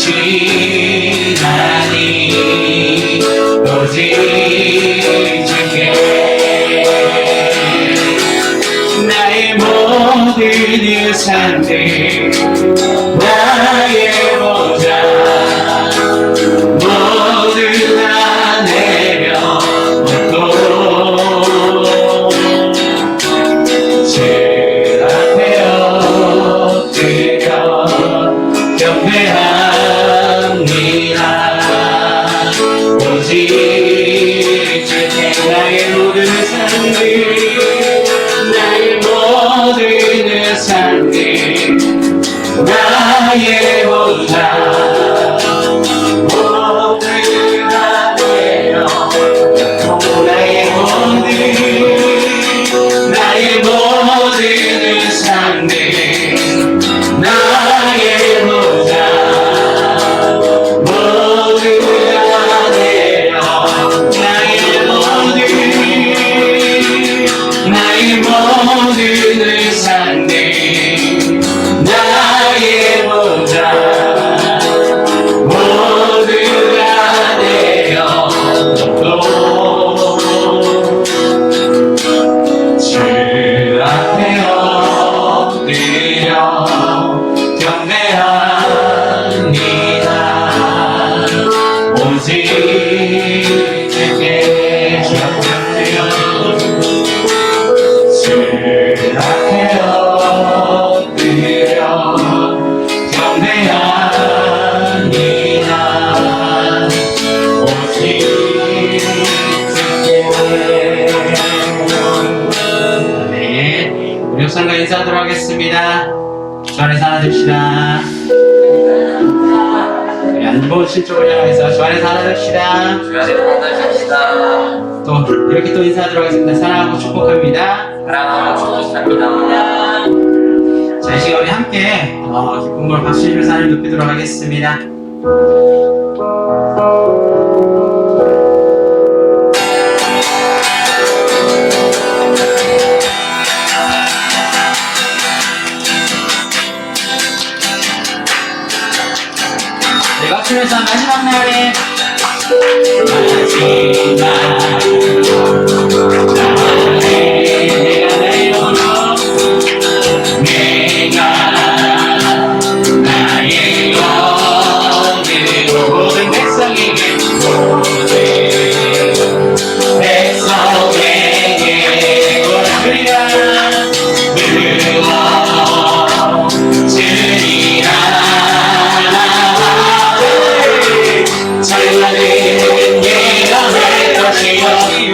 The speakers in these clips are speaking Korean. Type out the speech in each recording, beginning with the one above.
대신하니 오직 주께 나의 모든 유산들 나의 보좌 모두 다 내려놓고 주 앞에 엎드려 경배합니다. 오직 주께 나의 모든 삶들 나의 모든 삶들 나의 보좌 모두 다 내려놓고 나의 모든 삶들 나의 보좌 모두 다 내려놓고 나의 모든 삶들 나의 보좌 모두 다 내려놓고 주 앞에 엎드려 경배합니다. 오직 주께 주 앞에 엎드려 경배합니다. 오직 주께. 네, 우리 목사님과 인사하도록 하겠습니다. 주 안에서 하나 됩시다. 안 보신 쪽을 향해서 주 안에서 하나 됩시다. 주 안에서 하나 됩시다. 또 이렇게 또 인사하도록 하겠습니다. 사랑하고 축복합니다. 사랑하고 축복합니다. 자, 이 시간 우리 함께 기쁜 걸 박수 치면서 하나님 높이도록 하겠습니다. 네, 박수면서 마지막 날에 내가 내려놓은 내가 나의 영으로 모든 백성에게 고하리라 부어주리라 찬란은 예언의 것이요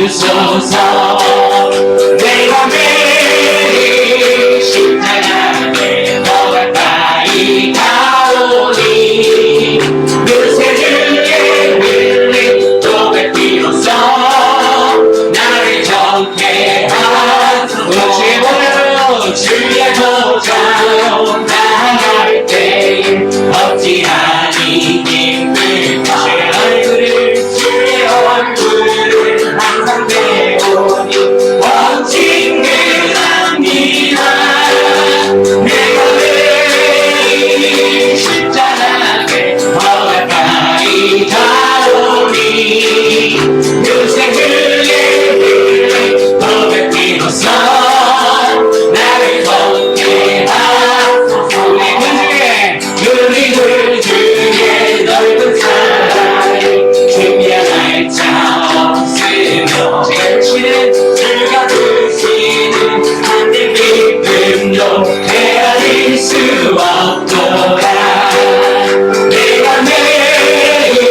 주소서. 내가 매일 십자가에 더 가까이 가오니 그새 주의 흘린 도배 피로써 나를 정케 하소서. 주의 보좌로 나갈 때 어찌하니 기쁠까. 주의 얼굴을 항상 배우니 멋진 그랍니다. 내가 매일 십자가에 더 가까이 가오니 그새 그의 흘린 도배 피로써 나를 걷게 하소서. 우리 그 중에 넓은 사랑을 준비할 자 없으며 제치는 주가 주시는 하늘 기쁨도 헤아릴 수 없도다. 내가 매일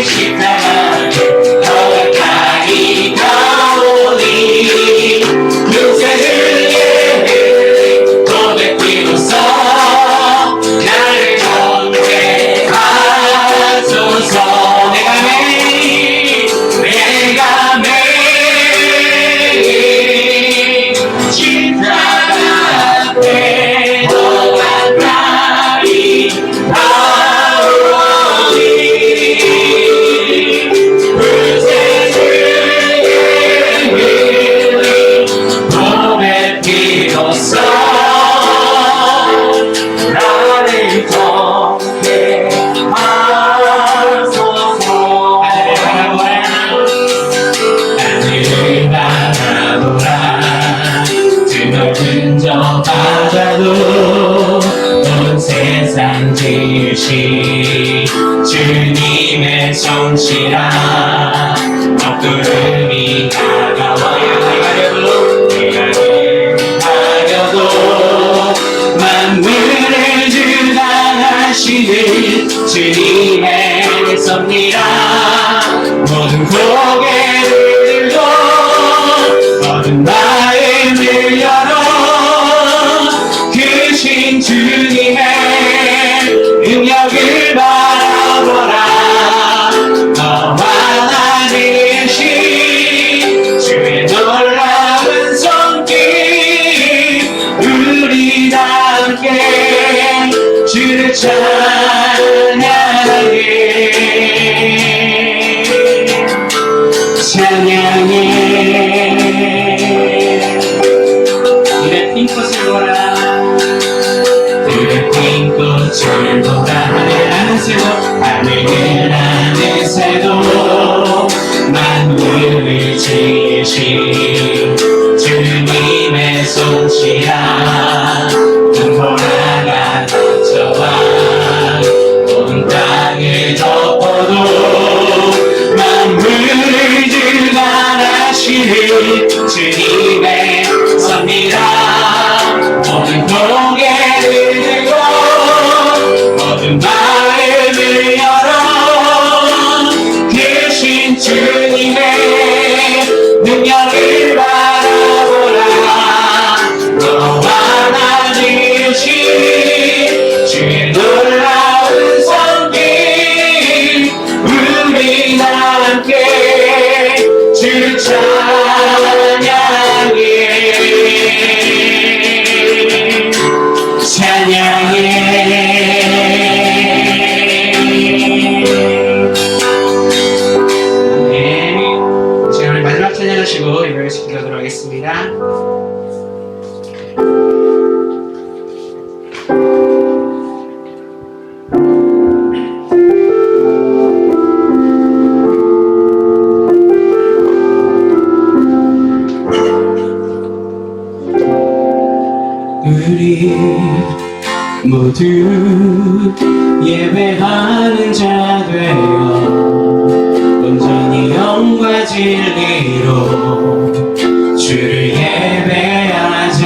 십자가에 더 가까이 가오니 그새 주의 도배 피로써 나를 정케 하소서. 내가 매일 십자가 앞에 더 가까이 가오니 그새 주의 흘린 도배 피로써 나를 정케 하소서. 하늘을 바라보라. 드넓은 저 바다도 온 세상 지으신 주님의 손씨라. 먹구름이 다가와요. 내가 가려도 만물을 주관하시는 주님의 섭리라. 모든 고개를 들고 모든 마음을 열어 크신 주님의 능력을 바라보라. 너와 나 대신 주의 놀라운 손길 우리 다 함께 주를 찬양해. 들의 핀꽃을 보라. 들의 핀꽃을 보라. 하늘 안에서도 만물을 지으신 주님의 손씨라. 눈보라가 넘쳐와 온 땅을 덮어도 만물을 주관하시는 주님의 섭리라. 모든 고개를 들고 모든 마음을 열어 계신 주님의 능력을 바라보라. 너와 나 주신 주의 놀라운 손길 우리 다 함께 주 찬양해. 제가 오늘 마지막 찬양하시고 예배를 기도하도록 하겠습니다. 우리 모두 예배하는 자 되어 온전히 영과 진리로 주를 예배하자.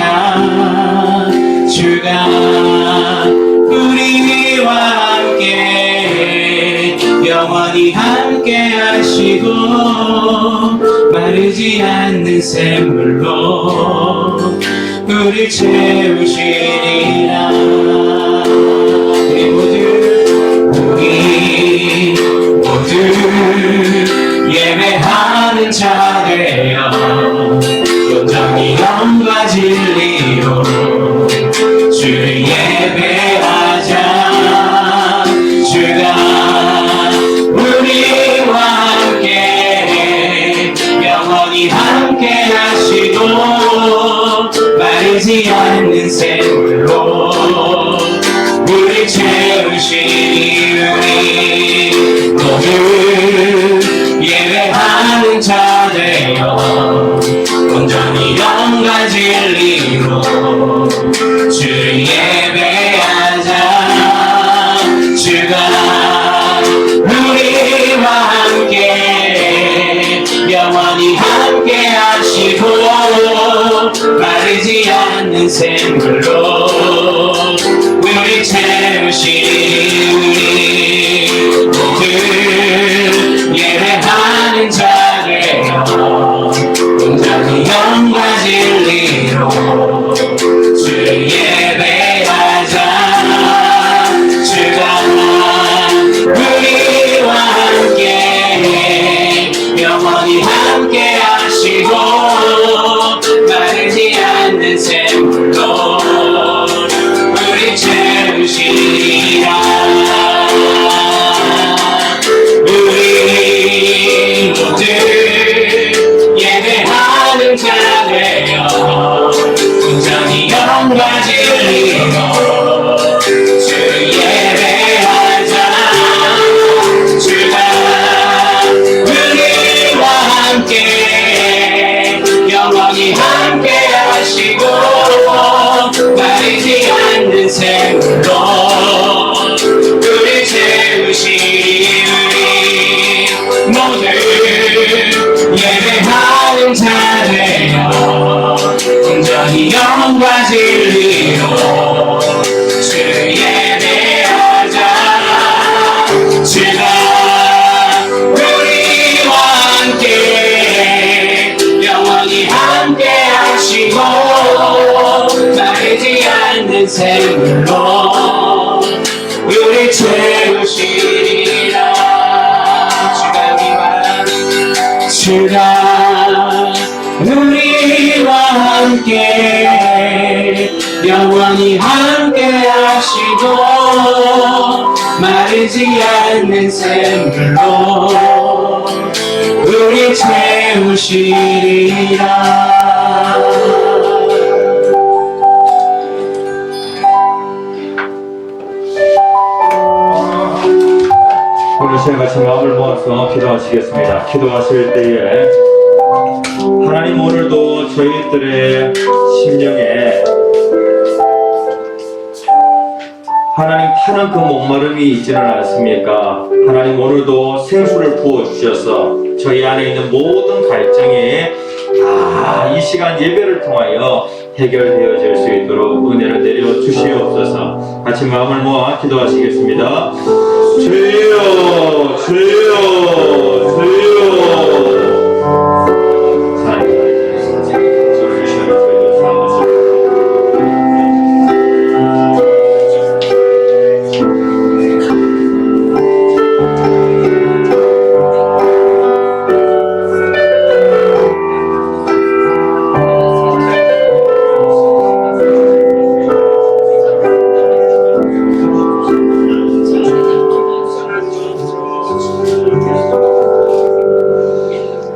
주가 우리와 함께 영원히 함께 하시고 마르지 않는 샘물로 우리 채우시리라. 우리 모두 예배하는 자 되어 온전히 영과 진리로 주를 예배하자. 주가 우리와 함께 영원히 함께 하시고 마르지 않는 샘물로 우리 채우시니 우리 모두 예배하는 자 되어 온전히 영과 진리로 주를 예배하자. 주가 우리와 함께 영원히 함께 하시고 마르지 않는 샘물로 우리 채우시니 우리 모두 예배하는 자 되어 온전히 영과 진리로 주를 예배하자. 주가 우리와 함께 영원히 함께 하시고 마르지 않는 샘물로 우리 채우시리라. 우리 모두 예배하는 자 되어 온전히 영과 진리로 주를 예배하자. 주가 우리와 함께 영원히 함께 하시고 마르지 않는 샘물로 우리 채우시니 우리 모두 예배하는 자 되어 온전히 영과 진리로 주를 예배하자. 주가 우리와 함께 영원히 함께 하시고 마르지 않는 샘물로 우리 채우시리라. 주가 우리와 함께 영원히 함께 하시고 마르지 않는 샘물로 우리 채우시리라. 오늘 시간 같이 마음을 모아서 기도하시겠습니다. 기도하실 때에 하나님 오늘도 저희들의 심령에 하나님 타는 그 목마름이 있지는 않습니까? 하나님 오늘도 생수를 부어주셔서 저희 안에 있는 모든 갈증이 이 시간 예배를 통하여 해결되어질 수 있도록 은혜를 내려주시옵소서. 같이 마음을 모아 기도하시겠습니다. 주여 주여 주여.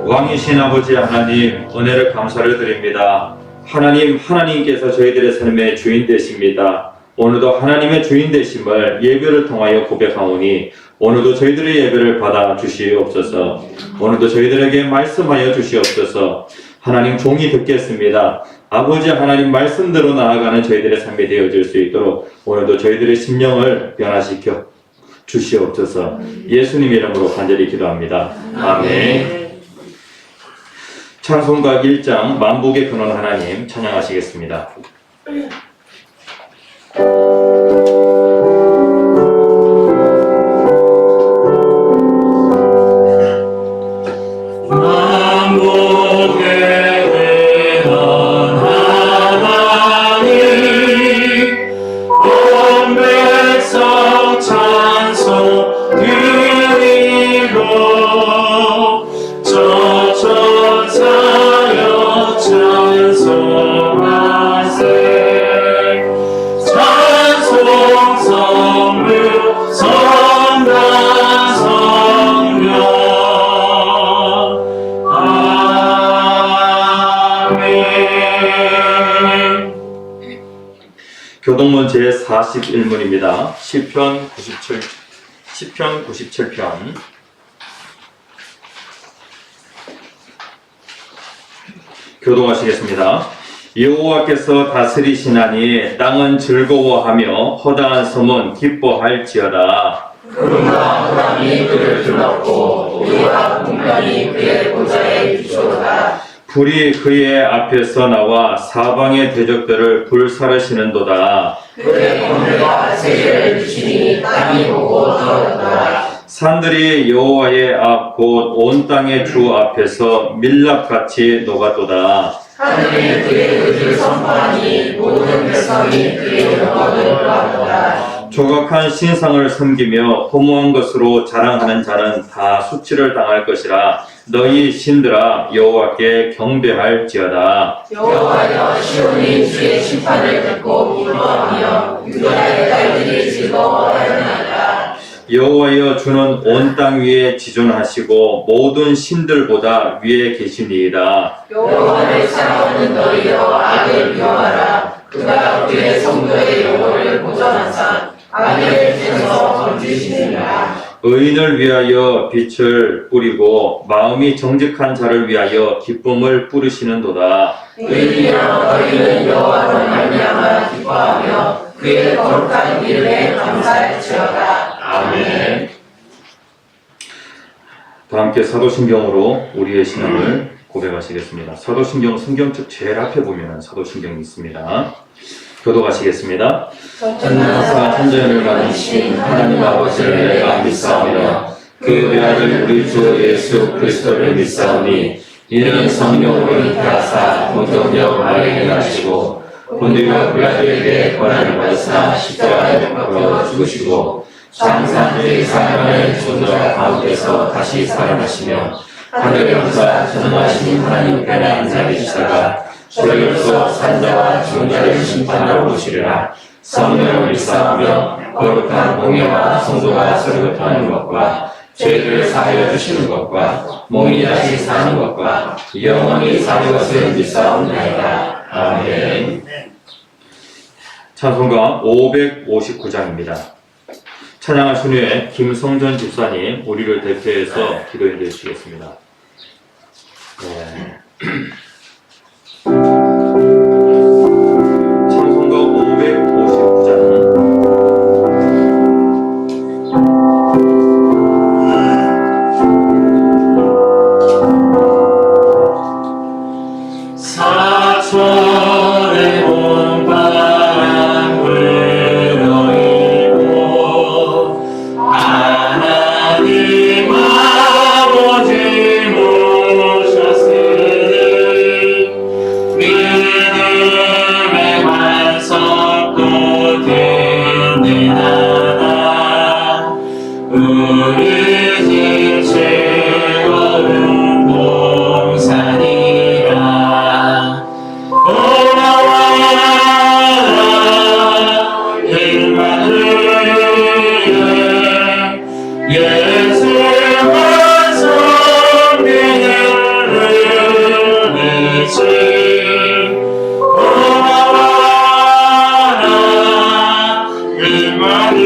왕이신 아버지 하나님, 은혜를 감사를 드립니다. 하나님께서 저희들의 삶의 주인 되십니다. 오늘도 하나님의 주인 되심을 예배를 통하여 고백하오니 오늘도 저희들의 예배를 받아 주시옵소서. 오늘도 저희들에게 말씀하여 주시옵소서. 하나님 종이 듣겠습니다. 아버지 하나님 말씀대로 나아가는 저희들의 삶이 되어질 수 있도록 오늘도 저희들의 심령을 변화시켜 주시옵소서. 예수님 이름으로 간절히 기도합니다. 아멘. 찬송가 1장 만복의 근원 하나님 찬양하시겠습니다. 서동문 제41문입니다. 시편 97편 교독하시겠습니다. 여호와께서 다스리시나니 땅은 즐거워하며 허다한 섬은 기뻐할지어다. 구름과 바람이 그를 둘렀고 우리와 공명이 그의 보좌에 비추어다. 불이 그의 앞에서 나와 사방의 대적들을 불사르시는도다. 그의 검들과 세계를 비추니 땅이 보고 떨어졌다. 산들이 여호와의 앞 곧 온 땅의 주 앞에서 밀랍같이 녹았도다. 하늘이 그의 의를 선포하니 모든 백성이 그의 영광을 보았도다. 조각한 신상을 섬기며 허무한 것으로 자랑하는 자는 다 수치를 당할 것이라. 너희 신들아 여호와께 경배할지어다. 여호와여, 시온이 주의 심판을 듣고 기뻐하며 유다의 딸들이 즐거워하리이다. 여호와여, 주는 온 땅 위에 지존하시고 모든 신들보다 위에 계시니이다. 여호와를 사랑하는 너희여, 악을 미워하라. 그가 그의 성도의 영혼을 보전하사 악을 해서 건지시느니라. 의인을 위하여 빛을 뿌리고 마음이 정직한 자를 위하여 기쁨을 뿌리시는도다. 의인이여, 너희는 여호와로 말미암아 기뻐하며 그의 거룩한 이름에 감사할지어다. 아멘. 다 함께 사도신경으로 우리의 신앙을 고백하시겠습니다. 사도신경 성경책 제일 앞에 보면 사도신경이 있습니다. 교독하시겠습니다. 전능하사 천재를 가지신 하나님 아버지를 내가 믿사오며 그 외아들 우리 주 예수 그리스도를 믿사오니 이는 성령으로 잉태하사 본성력 말에 행하시고 본디와 그아들에게 권한을 받으사 십자가에 못 박혀 죽으시고 장사들의 사람을 존재와 가운데서 다시 살아나시며 하늘에 오사 전능하신 하나님 편에 앉아 계시다가 저희로서 산자와 죽은 자를 심판하러 오시리라. 성령을 믿사오며 거룩한 공예와 성도가 서로급하는 것과 죄를 사하여 주시는 것과 몸이 다시 사는 것과 영원히 사는 것을 믿사옵나이다. 아멘. 찬송가 559장입니다. 찬양할 순위에 김성전 집사님 우리를 대표해서 기도해 주시겠습니다. 찬송가 559장 사천의 봄바람 불어일고 하나님 아버지 모셨으니 믿음의 반석도 든든하다. 우리 집 즐거운 봉산이라. 고마워라 일만을 예수만 섬기는 의지. 고마워라 일만을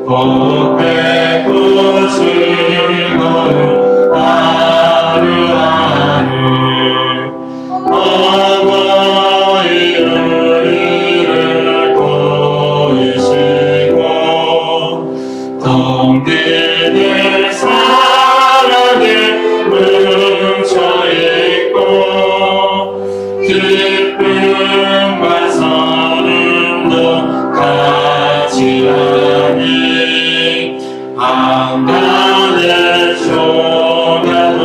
복되고 즐거운 하루하루. 어머니 우리를 보이시고 동들들 사랑에 뭉쳐있고 기쁨과 선음도 같이 하니 한가운데 조가도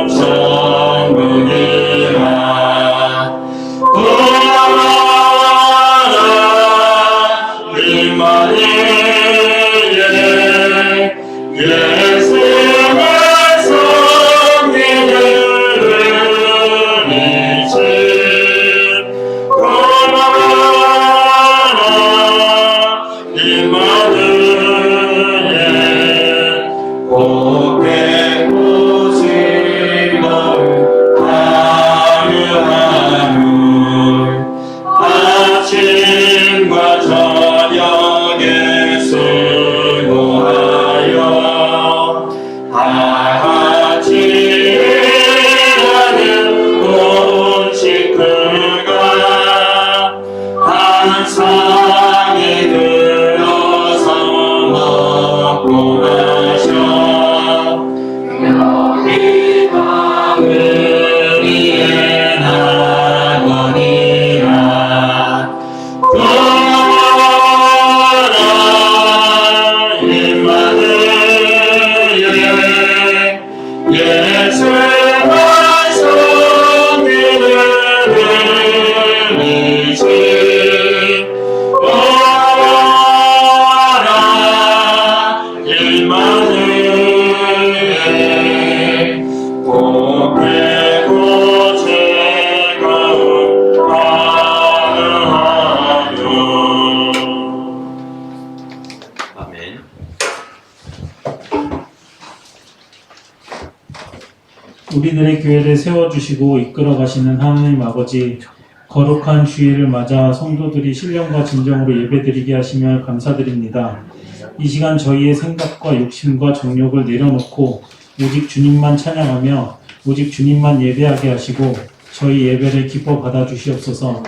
천국이라. 고마워라 일만이에 예수만 섬기는 의지. 고마워라 일만이에 복되고 즐거운 하루하루. 너희 마음을 우리의 낙원이라 예수만 섬기는 의지 오라 일만을 복되고 즐거운 하루하루. 아멘. 우리들의 교회를 세워주시고 이끌어 가시는 하나님 아버지, 거룩한 주일을 맞아 성도들이 신령과 진정으로 예배드리게 하시며 감사드립니다. 이 시간 저희의 생각과 욕심과 정욕을 내려놓고 오직 주님만 찬양하며 오직 주님만 예배하게 하시고 저희 예배를 기뻐 받아주시옵소서.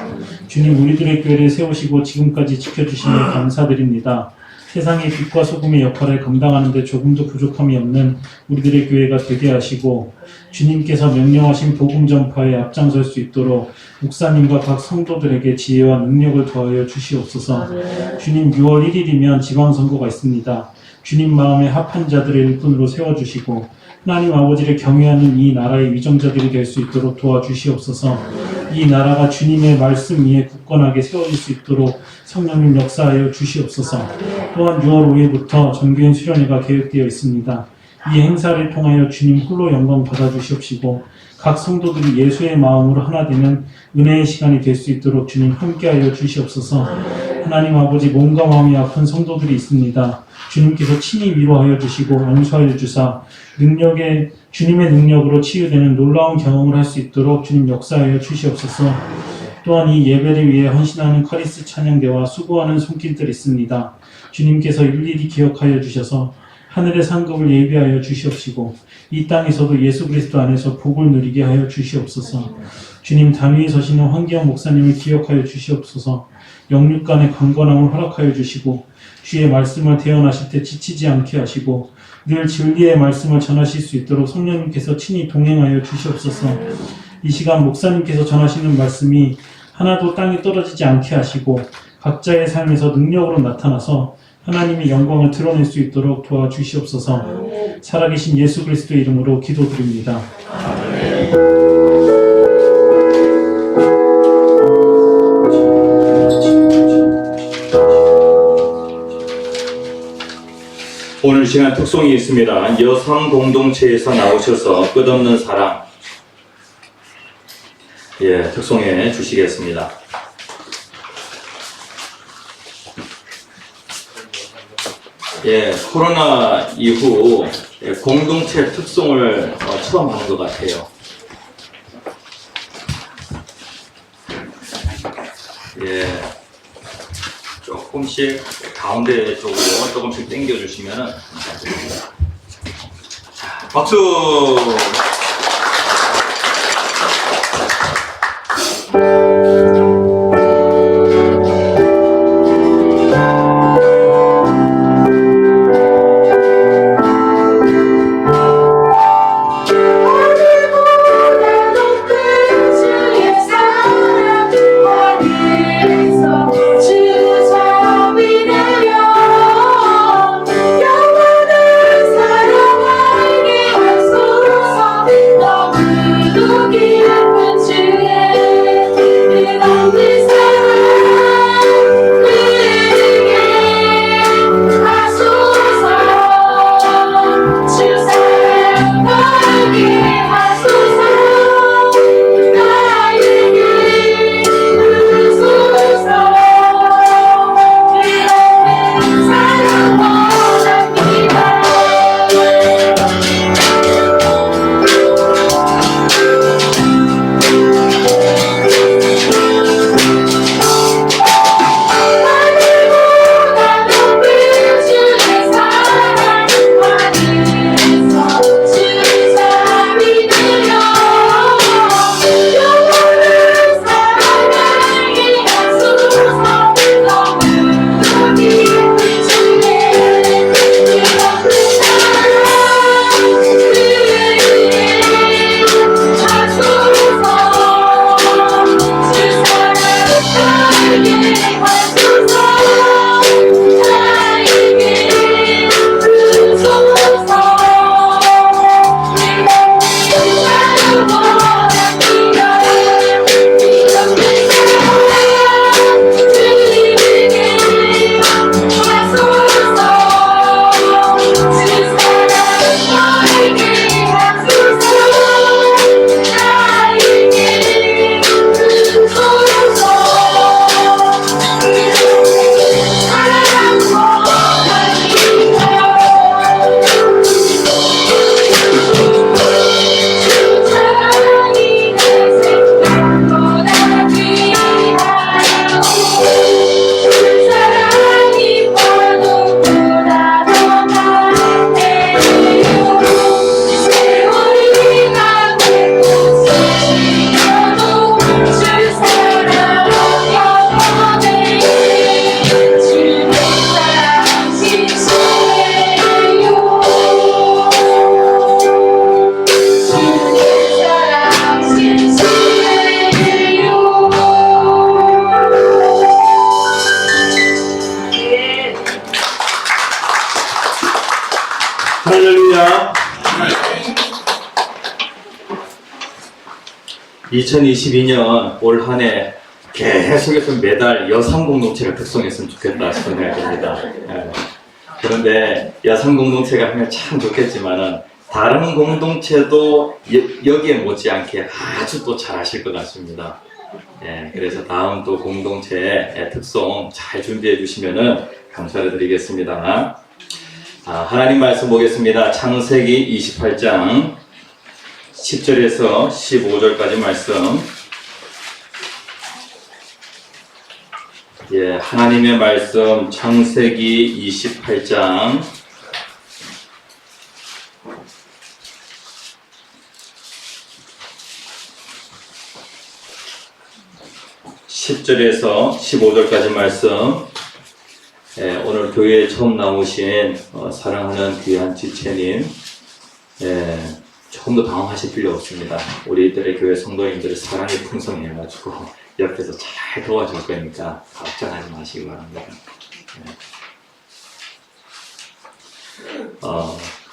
주님, 우리들의 교회를 세우시고 지금까지 지켜주시며 감사드립니다. 세상의 빛과 소금의 역할을 감당하는 데 조금도 부족함이 없는 우리들의 교회가 되게 하시고 주님께서 명령하신 복음 전파에 앞장설 수 있도록 목사님과 각 성도들에게 지혜와 능력을 더하여 주시옵소서. 주님, 6월 1일이면 지방선거가 있습니다. 주님 마음에 합한 자들을 일꾼으로 세워주시고 하나님 아버지를 경외하는 이 나라의 위정자들이 될 수 있도록 도와주시옵소서. 이 나라가 주님의 말씀 위에 굳건하게 세워질 수 있도록 성령님 역사하여 주시옵소서. 또한 6월 5일부터 전교인 수련회가 계획되어 있습니다. 이 행사를 통하여 주님 홀로 영광 받아주시옵시고 각 성도들이 예수의 마음으로 하나 되는 은혜의 시간이 될 수 있도록 주님 함께하여 주시옵소서. 하나님 아버지, 몸과 마음이 아픈 성도들이 있습니다. 주님께서 친히 위로하여 주시고 용서하여 주사 주님의 능력으로 치유되는 놀라운 경험을 할 수 있도록 주님 역사하여 주시옵소서. 또한 이 예배를 위해 헌신하는 카리스 찬양대와 수고하는 손길들이 있습니다. 주님께서 일일이 기억하여 주셔서 하늘의 상급을 예비하여 주시옵시고 이 땅에서도 예수 그리스도 안에서 복을 누리게 하여 주시옵소서. 주님, 단위에 서시는 황기영 목사님을 기억하여 주시옵소서. 영육간의 강건함을 허락하여 주시고 주의 말씀을 대언하실 때 지치지 않게 하시고 늘 진리의 말씀을 전하실 수 있도록 성령님께서 친히 동행하여 주시옵소서. 이 시간 목사님께서 전하시는 말씀이 하나도 땅에 떨어지지 않게 하시고 각자의 삶에서 능력으로 나타나서 하나님의 영광을 드러낼 수 있도록 도와주시옵소서. 살아계신 예수 그리스도의 이름으로 기도드립니다. 오늘 시간 특송이 있습니다. 여성 공동체에서 나오셔서 끝없는 사랑, 특송해 주시겠습니다. 코로나 이후 공동체 특송을 처음 하는 것 같아요. 조금씩 가운데 쪽으로 조금씩 당겨주시면 감사드립니다. 자, 박수! 영원한 사랑 알게 하소서. 할렐루야. 2022년 올 한 해 계속해서 매달 여성 공동체를 특성했으면 좋겠다 싶은 생각이 듭니다. 그런데 여성 공동체가 하면 참 좋겠지만은 다른 공동체도 여기에 못지않게 아주 또 잘하실 것 같습니다. 그래서 다음 또 공동체의 특성 잘 준비해 주시면은 감사를 드리겠습니다. 하나님 말씀 보겠습니다. 창세기 28장 10절에서 15절까지 말씀. 하나님의 말씀 창세기 28장 10절에서 15절까지 말씀. 오늘 교회에 처음 나오신 사랑하는 귀한 지체님, 조금 더 당황하실 필요 없습니다. 우리들의 교회 성도님들의 사랑이 풍성해가지고 옆에서 잘 도와줄 거니까 걱정하지 마시기 바랍니다.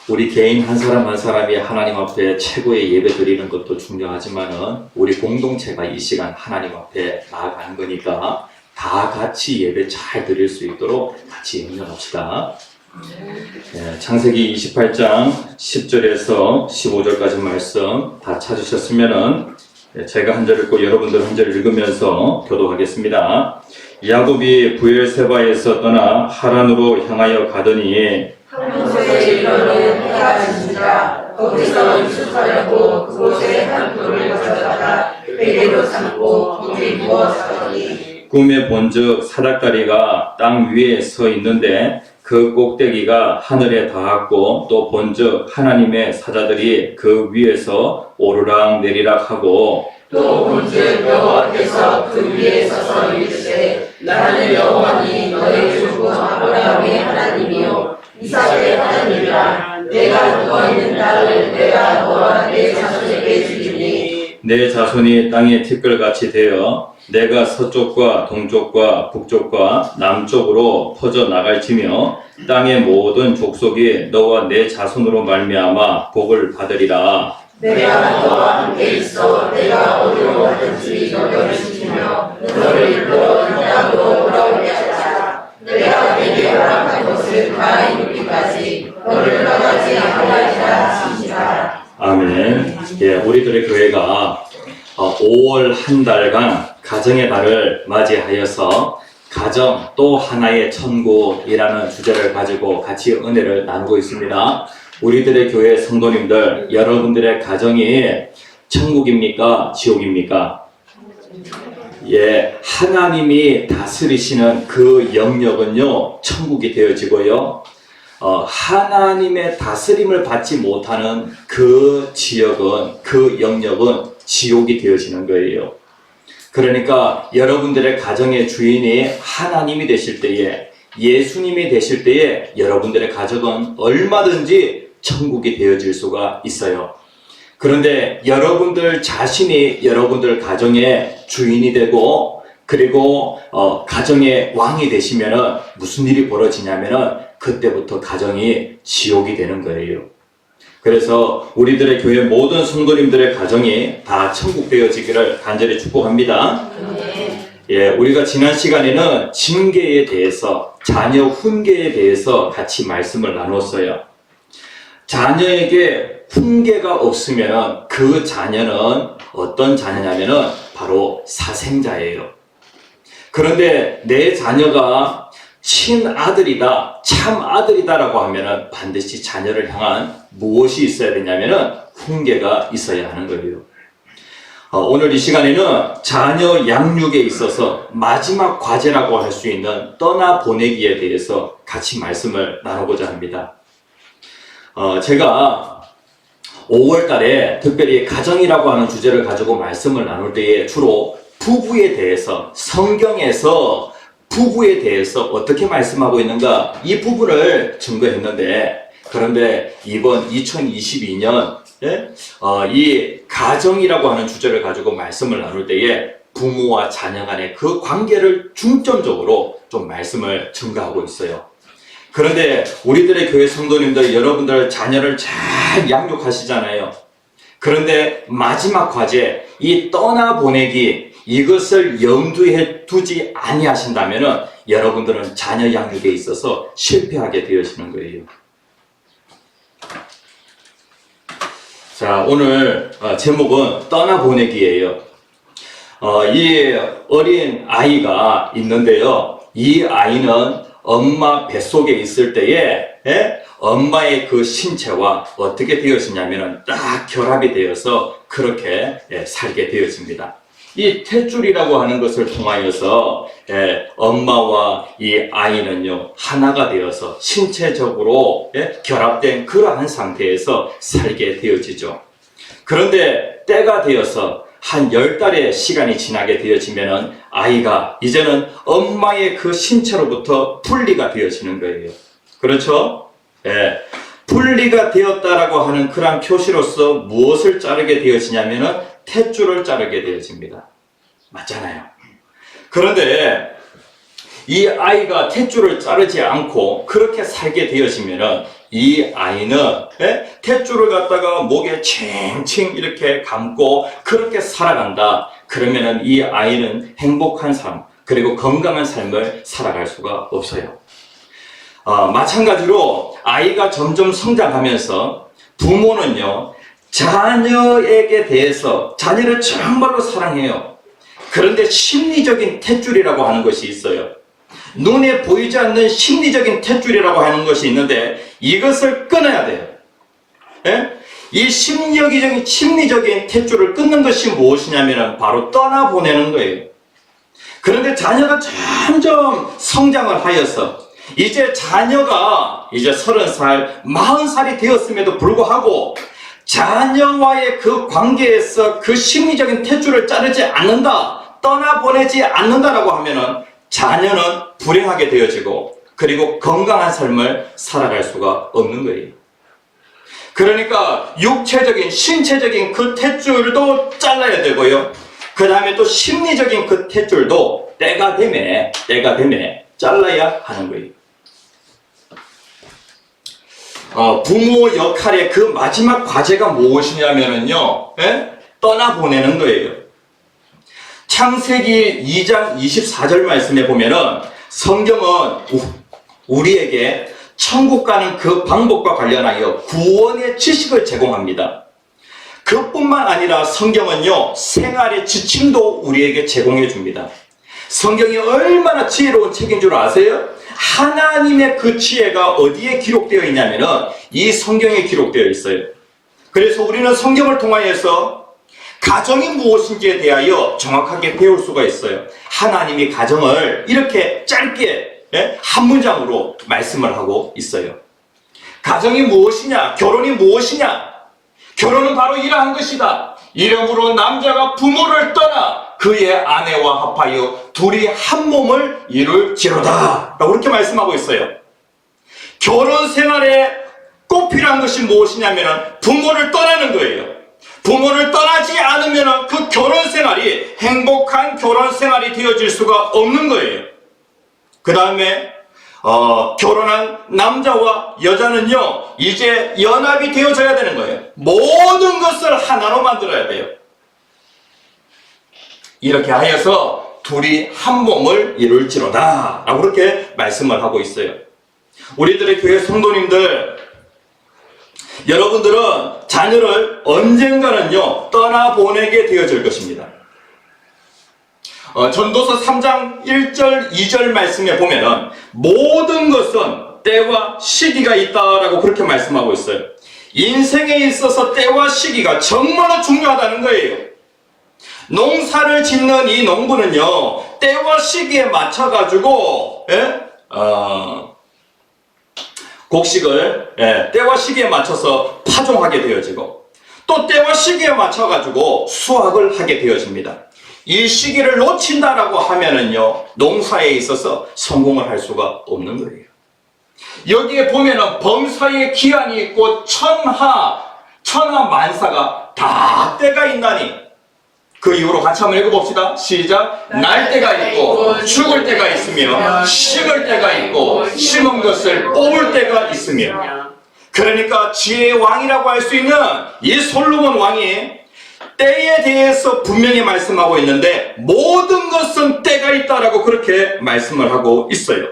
우리 개인 한 사람 한 사람이 하나님 앞에 최고의 예배 드리는 것도 중요하지만은 우리 공동체가 이 시간 하나님 앞에 나아가는 거니까 다 같이 예배 잘 드릴 수 있도록 같이 협력합시다. 창세기 28장 10절에서 15절까지 말씀 다 찾으셨으면은 제가 한 절 읽고 여러분들 한 절 읽으면서 교도하겠습니다. 야곱이 부엘세바에서 떠나 하란으로 향하여 가더니 한 곳에 이르러는 해가 지니라. 거기서 유숙하려고 그곳에 한 돌을 가져다가 베개로 삼고 거기 누워 자더니 꿈에 본즉 사닥다리가 땅 위에 서 있는데 그 꼭대기가 하늘에 닿았고 또 본즉 하나님의 사자들이 그 위에서 오르락 내리락 하고 또 본즉 여호와께서 그 위에 서서 이르시되 나는 여호와니 너의 조부 아브라함의 하나님이요 이삭의 하나님이라. 내가 누워있는 땅을 내가 너와 내 자손에게 주리니 내 자손이 땅의 티끌같이 되어 내가 서쪽과 동쪽과 북쪽과 남쪽으로 퍼져 나갈지며 땅의 모든 족속이 너와 내 자손으로 말미암아 복을 받으리라. 내가 너와 함께 있어 내가 어디로 가든지 너를 지키며 너를 이끌어 이 땅으로 돌아오게 하자. 내가 내게 허락한 것을 다 이루기까지 너를 떠나지 아니하리라 하시니라. 아멘. 우리들의 교회가 5월 한 달간 가정의 달을 맞이하여서 가정 또 하나의 천국이라는 주제를 가지고 같이 은혜를 나누고 있습니다. 우리들의 교회 성도님들, 여러분들의 가정이 천국입니까? 지옥입니까? 하나님이 다스리시는 그 영역은요, 천국이 되어지고요. 하나님의 다스림을 받지 못하는 그 지역은, 그 영역은 지옥이 되어지는 거예요. 그러니까 여러분들의 가정의 주인이 하나님이 되실 때에, 예수님이 되실 때에 여러분들의 가정은 얼마든지 천국이 되어질 수가 있어요. 그런데 여러분들 자신이 여러분들 가정의 주인이 되고 그리고 가정의 왕이 되시면은 무슨 일이 벌어지냐면은 그때부터 가정이 지옥이 되는 거예요. 그래서 우리들의 교회 모든 성도님들의 가정이 다 천국 되어지기를 간절히 축복합니다. 우리가 지난 시간에는 징계에 대해서, 자녀 훈계에 대해서 같이 말씀을 나눴어요. 자녀에게 훈계가 없으면 그 자녀는 어떤 자녀냐면은 바로 사생자예요. 그런데 내 자녀가 친아들이다, 참아들이다라고 하면은 반드시 자녀를 향한 무엇이 있어야 되냐면은 훈계가 있어야 하는 거예요. 오늘 이 시간에는 자녀 양육에 있어서 마지막 과제라고 할 수 있는 떠나보내기에 대해서 같이 말씀을 나누고자 합니다. 제가 5월 달에 특별히 가정이라고 하는 주제를 가지고 말씀을 나눌 때에 주로 부부에 대해서, 성경에서 부부에 대해서 어떻게 말씀하고 있는가, 이 부분을 증거했는데, 그런데 이번 2022년 이 가정이라고 하는 주제를 가지고 말씀을 나눌 때에 부모와 자녀 간의 그 관계를 중점적으로 좀 말씀을 증거하고 있어요. 그런데 우리들의 교회 성도님들, 여러분들 자녀를 잘 양육하시잖아요. 그런데 마지막 과제, 이 떠나보내기, 이것을 염두에 두지 아니하신다면 여러분들은 자녀 양육에 있어서 실패하게 되어지는 거예요. 자, 오늘 제목은 떠나보내기예요. 이 어린 아이가 있는데요. 이 아이는 엄마 뱃속에 있을 때에 엄마의 그 신체와 어떻게 되어지냐면 딱 결합이 되어서 그렇게 살게 되어집니다. 이 탯줄이라고 하는 것을 통하여서 엄마와 이 아이는요 하나가 되어서 신체적으로 결합된 그러한 상태에서 살게 되어지죠. 그런데 때가 되어서 한 10달의 시간이 지나게 되어지면은 아이가 이제는 엄마의 그 신체로부터 분리가 되어지는 거예요. 그렇죠? 분리가 되었다라고 하는 그런 표시로서 무엇을 자르게 되어지냐면은 탯줄을 자르게 되어집니다. 맞잖아요. 그런데 이 아이가 탯줄을 자르지 않고 그렇게 살게 되어지면은 이 아이는 탯줄을 갖다가 목에 칭칭 이렇게 감고 그렇게 살아간다. 그러면은 이 아이는 행복한 삶 그리고 건강한 삶을 살아갈 수가 없어요. 마찬가지로 아이가 점점 성장하면서 부모는요 자녀에게 대해서 자녀를 정말로 사랑해요. 그런데 심리적인 탯줄이라고 하는 것이 있어요. 눈에 보이지 않는 심리적인 탯줄이라고 하는 것이 있는데 이것을 끊어야 돼요. 이 심리적인 탯줄을 끊는 것이 무엇이냐면 바로 떠나보내는 거예요. 그런데 자녀가 점점 성장을 하여서 이제 자녀가 이제 30살, 40살이 되었음에도 불구하고 자녀와의 그 관계에서 그 심리적인 탯줄을 자르지 않는다, 떠나보내지 않는다라고 하면은 자녀는 불행하게 되어지고 그리고 건강한 삶을 살아갈 수가 없는 거예요. 그러니까 육체적인, 신체적인 그 탯줄도 잘라야 되고요. 그 다음에 또 심리적인 그 탯줄도 때가 되면 잘라야 하는 거예요. 부모 역할의 그 마지막 과제가 무엇이냐면요, 떠나보내는 거예요. 창세기 2장 24절 말씀에 보면은 성경은 우리에게 천국 가는 그 방법과 관련하여 구원의 지식을 제공합니다. 그뿐만 아니라 성경은요, 생활의 지침도 우리에게 제공해 줍니다. 성경이 얼마나 지혜로운 책인 줄 아세요? 하나님의 그 지혜가 어디에 기록되어 있냐면은 이 성경에 기록되어 있어요. 그래서 우리는 성경을 통하여서 가정이 무엇인지에 대하여 정확하게 배울 수가 있어요. 하나님이 가정을 이렇게 짧게 한 문장으로 말씀을 하고 있어요. 가정이 무엇이냐? 결혼이 무엇이냐? 결혼은 바로 이러한 것이다. 이러므로 남자가 부모를 떠나 그의 아내와 합하여 둘이 한 몸을 이룰지로다 라고 그렇게 말씀하고 있어요. 결혼 생활에 꼭 필요한 것이 무엇이냐면 부모를 떠나는 거예요. 부모를 떠나지 않으면 그 결혼 생활이 행복한 결혼 생활이 되어질 수가 없는 거예요. 그 다음에 결혼한 남자와 여자는요 이제 연합이 되어져야 되는 거예요. 모든 것을 하나로 만들어야 돼요. 이렇게 하여서 둘이 한 몸을 이룰지로다 라고 그렇게 말씀을 하고 있어요. 우리들의 교회 성도님들, 여러분들은 자녀를 언젠가는요 떠나보내게 되어질 것입니다. 전도서 3장 1절 2절 말씀에 보면은 모든 것은 때와 시기가 있다라고 그렇게 말씀하고 있어요. 인생에 있어서 때와 시기가 정말로 중요하다는 거예요. 농사를 짓는 이 농부는요 때와 시기에 맞춰가지고 곡식을 때와 시기에 맞춰서 파종하게 되어지고 또 때와 시기에 맞춰가지고 수확을 하게 되어집니다. 이 시기를 놓친다라고 하면은요 농사에 있어서 성공을 할 수가 없는 거예요. 여기에 보면은 범사의 기한이 있고 천하 만사가 다 때가 있나니 그 이후로 같이 한번 읽어봅시다. 시작. 날 때가 있고 죽을 때가 있으며 심을 때가 있고 심은 것을 뽑을 때가 있으며. 그러니까 지혜의 왕이라고 할 수 있는 이 솔로몬 왕이 때에 대해서 분명히 말씀하고 있는데 모든 것은 때가 있다라고 그렇게 말씀을 하고 있어요.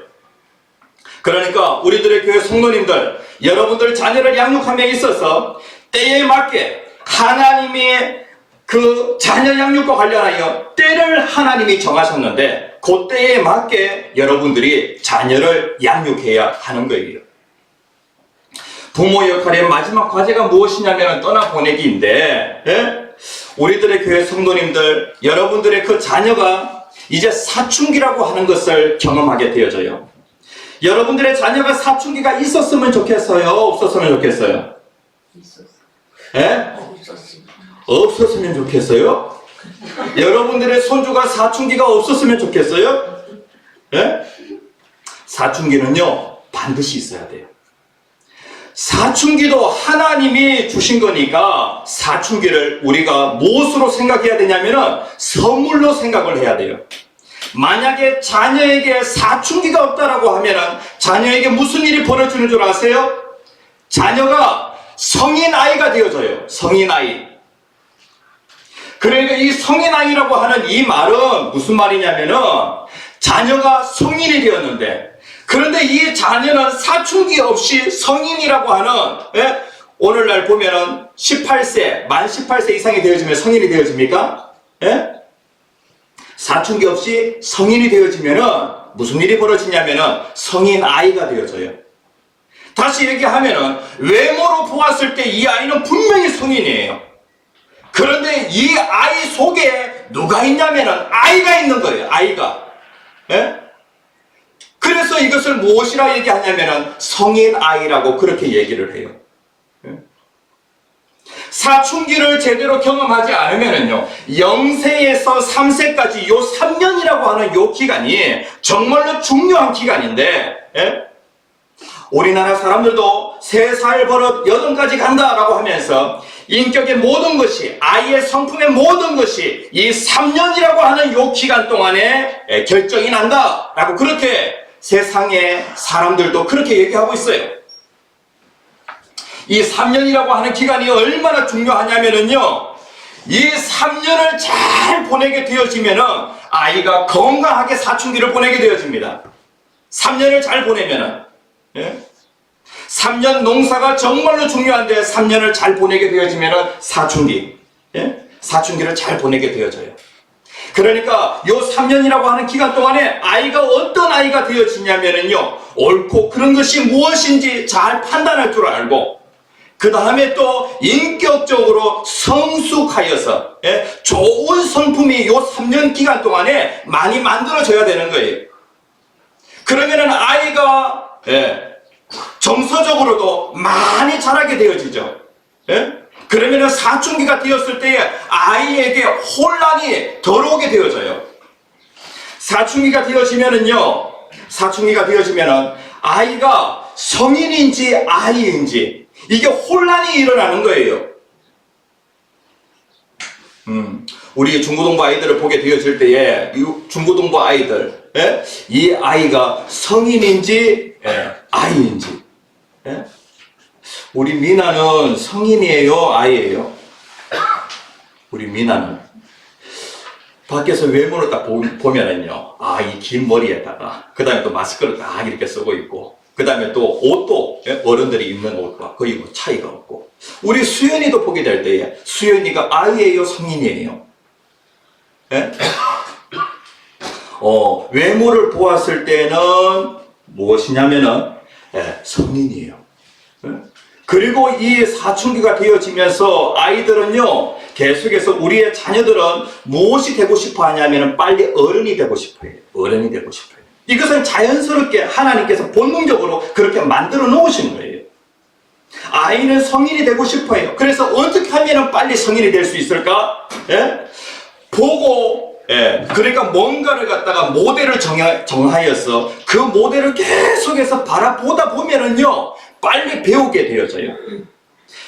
그러니까 우리들의 교회 성도님들, 여러분들 자녀를 양육함에 있어서 때에 맞게 하나님의 그 자녀 양육과 관련하여 때를 하나님이 정하셨는데 그 때에 맞게 여러분들이 자녀를 양육해야 하는 거예요. 부모 역할의 마지막 과제가 무엇이냐면 떠나보내기인데, 예? 우리들의 교회 성도님들, 여러분들의 그 자녀가 이제 사춘기라고 하는 것을 경험하게 되어져요. 여러분들의 자녀가 사춘기가 있었으면 좋겠어요? 없었으면 좋겠어요? 예? 없었으면 좋겠어요? 여러분들의 손주가 사춘기가 없었으면 좋겠어요? 예? 사춘기는요, 반드시 있어야 돼요. 사춘기도 하나님이 주신 거니까 사춘기를 우리가 무엇으로 생각해야 되냐면은 선물로 생각을 해야 돼요. 만약에 자녀에게 사춘기가 없다라고 하면은 자녀에게 무슨 일이 벌어지는 줄 아세요? 자녀가 성인 아이가 되어져요. 성인 아이. 그러니까 이 성인 아이라고 하는 이 말은 무슨 말이냐면은 자녀가 성인이 되었는데 그런데 이 자녀는 사춘기 없이 성인이라고 하는, 예? 오늘날 보면은 18세, 만 18세 이상이 되어지면 성인이 되어집니까? 예? 사춘기 없이 성인이 되어지면은 무슨 일이 벌어지냐면은 성인 아이가 되어져요. 다시 얘기하면은 외모로 보았을 때 이 아이는 분명히 성인이에요. 그런데 이 아이 속에 누가 있냐면은 아이가 있는 거예요. 아이가. 예? 그래서 이것을 무엇이라 얘기하냐면은 성인 아이라고 그렇게 얘기를 해요. 사춘기를 제대로 경험하지 않으면은요, 0세에서 3세까지 요 3년이라고 하는 요 기간이 정말로 중요한 기간인데, 예? 우리나라 사람들도 3살 버릇 8까지 간다라고 하면서 인격의 모든 것이, 아이의 성품의 모든 것이 이 3년이라고 하는 요 기간 동안에 결정이 난다라고 그렇게 세상의 사람들도 그렇게 얘기하고 있어요. 이 3년이라고 하는 기간이 얼마나 중요하냐면은요, 이 3년을 잘 보내게 되어지면은 아이가 건강하게 사춘기를 보내게 되어집니다. 3년을 잘 보내면은, 예? 3년 농사가 정말로 중요한데 3년을 잘 보내게 되어지면은 사춘기, 예? 사춘기를 잘 보내게 되어져요. 그러니까 요 3년이라고 하는 기간 동안에 아이가 어떤 아이가 되어지냐면은요, 옳고 그런 것이 무엇인지 잘 판단할 줄 알고, 그 다음에 또 인격적으로 성숙하여서, 예? 좋은 성품이 요 3년 기간 동안에 많이 만들어져야 되는 거예요. 그러면은 아이가, 예, 정서적으로도 많이 자라게 되어지죠. 예? 그러면은 사춘기가 되었을 때에 아이에게 혼란이 들어오게 되어져요. 사춘기가 되어지면은요, 사춘기가 되어지면은 아이가 성인인지 아이인지 이게 혼란이 일어나는 거예요. 우리 중고등부 아이들을 보게 되어질 때에 이 중고등부 아이들, 예? 이 아이가 성인인지, 예, 아이인지, 예? 우리 미나는 성인이에요, 아이예요? 우리 미나는 밖에서 외모를 딱 보면은요, 아, 이 긴 머리에다가 그 다음에 또 마스크를 딱 이렇게 쓰고 있고, 그 다음에 또 옷도, 예? 어른들이 입는 옷과 거의 뭐 차이가 없고, 우리 수연이도 보게 될 때에 수연이가 아이예요, 성인이에요? 예? 외모를 보았을 때는 무엇이냐면은, 예, 성인이에요. 예? 그리고 이 사춘기가 되어지면서 아이들은요, 계속해서 우리의 자녀들은 무엇이 되고 싶어 하냐면은 빨리 어른이 되고 싶어요. 어른이 되고 싶어요. 이것은 자연스럽게 하나님께서 본능적으로 그렇게 만들어 놓으신 거예요. 아이는 성인이 되고 싶어요. 그래서 어떻게 하면 빨리 성인이 될 수 있을까? 예? 보고, 예, 그러니까 뭔가를 갖다가 모델을 정하여서 그 모델을 계속해서 바라보다 보면은요, 빨리 배우게 되어져요.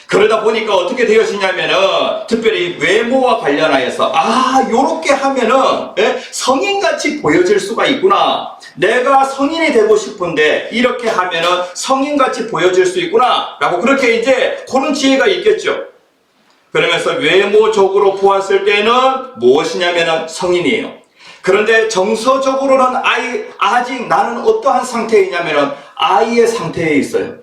그러다 보니까 어떻게 되어지냐면은 특별히 외모와 관련하여서 요렇게 하면은 성인같이 보여질 수가 있구나. 내가 성인이 되고 싶은데 이렇게 하면은 성인같이 보여질 수 있구나 라고 그렇게 이제 그런 지혜가 있겠죠. 그러면서 외모적으로 보았을 때는 무엇이냐면은 성인이에요. 그런데 정서적으로는 아직 나는 어떠한 상태이냐면은 아이의 상태에 있어요.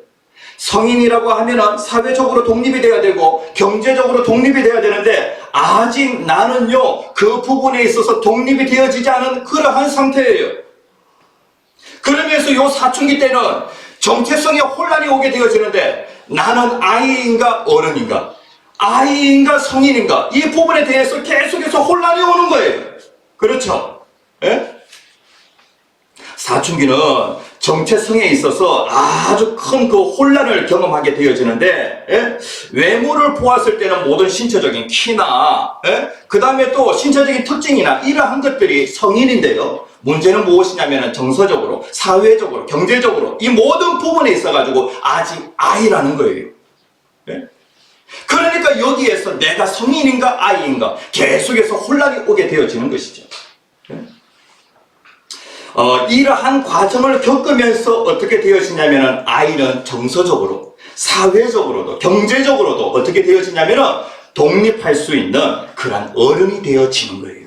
성인이라고 하면은 사회적으로 독립이 돼야 되고 경제적으로 독립이 돼야 되는데 아직 나는요 그 부분에 있어서 독립이 되어지지 않은 그러한 상태예요. 그러면서 요 사춘기 때는 정체성에 혼란이 오게 되어지는데 나는 아이인가 어른인가, 아이인가 성인인가, 이 부분에 대해서 계속해서 혼란이 오는 거예요. 그렇죠? 예? 사춘기는 정체성에 있어서 아주 큰 그 혼란을 경험하게 되어지는데, 외모를 보았을 때는 모든 신체적인 키나, 그 다음에 또 신체적인 특징이나 이러한 것들이 성인인데요. 문제는 무엇이냐면 정서적으로, 사회적으로, 경제적으로 이 모든 부분에 있어가지고 아직 아이라는 거예요. 그러니까 여기에서 내가 성인인가 아이인가 계속해서 혼란이 오게 되어지는 것이죠. 이러한 과정을 겪으면서 어떻게 되어지냐면 아이는 정서적으로, 사회적으로도, 경제적으로도 어떻게 되어지냐면 독립할 수 있는 그런 어른이 되어지는 거예요.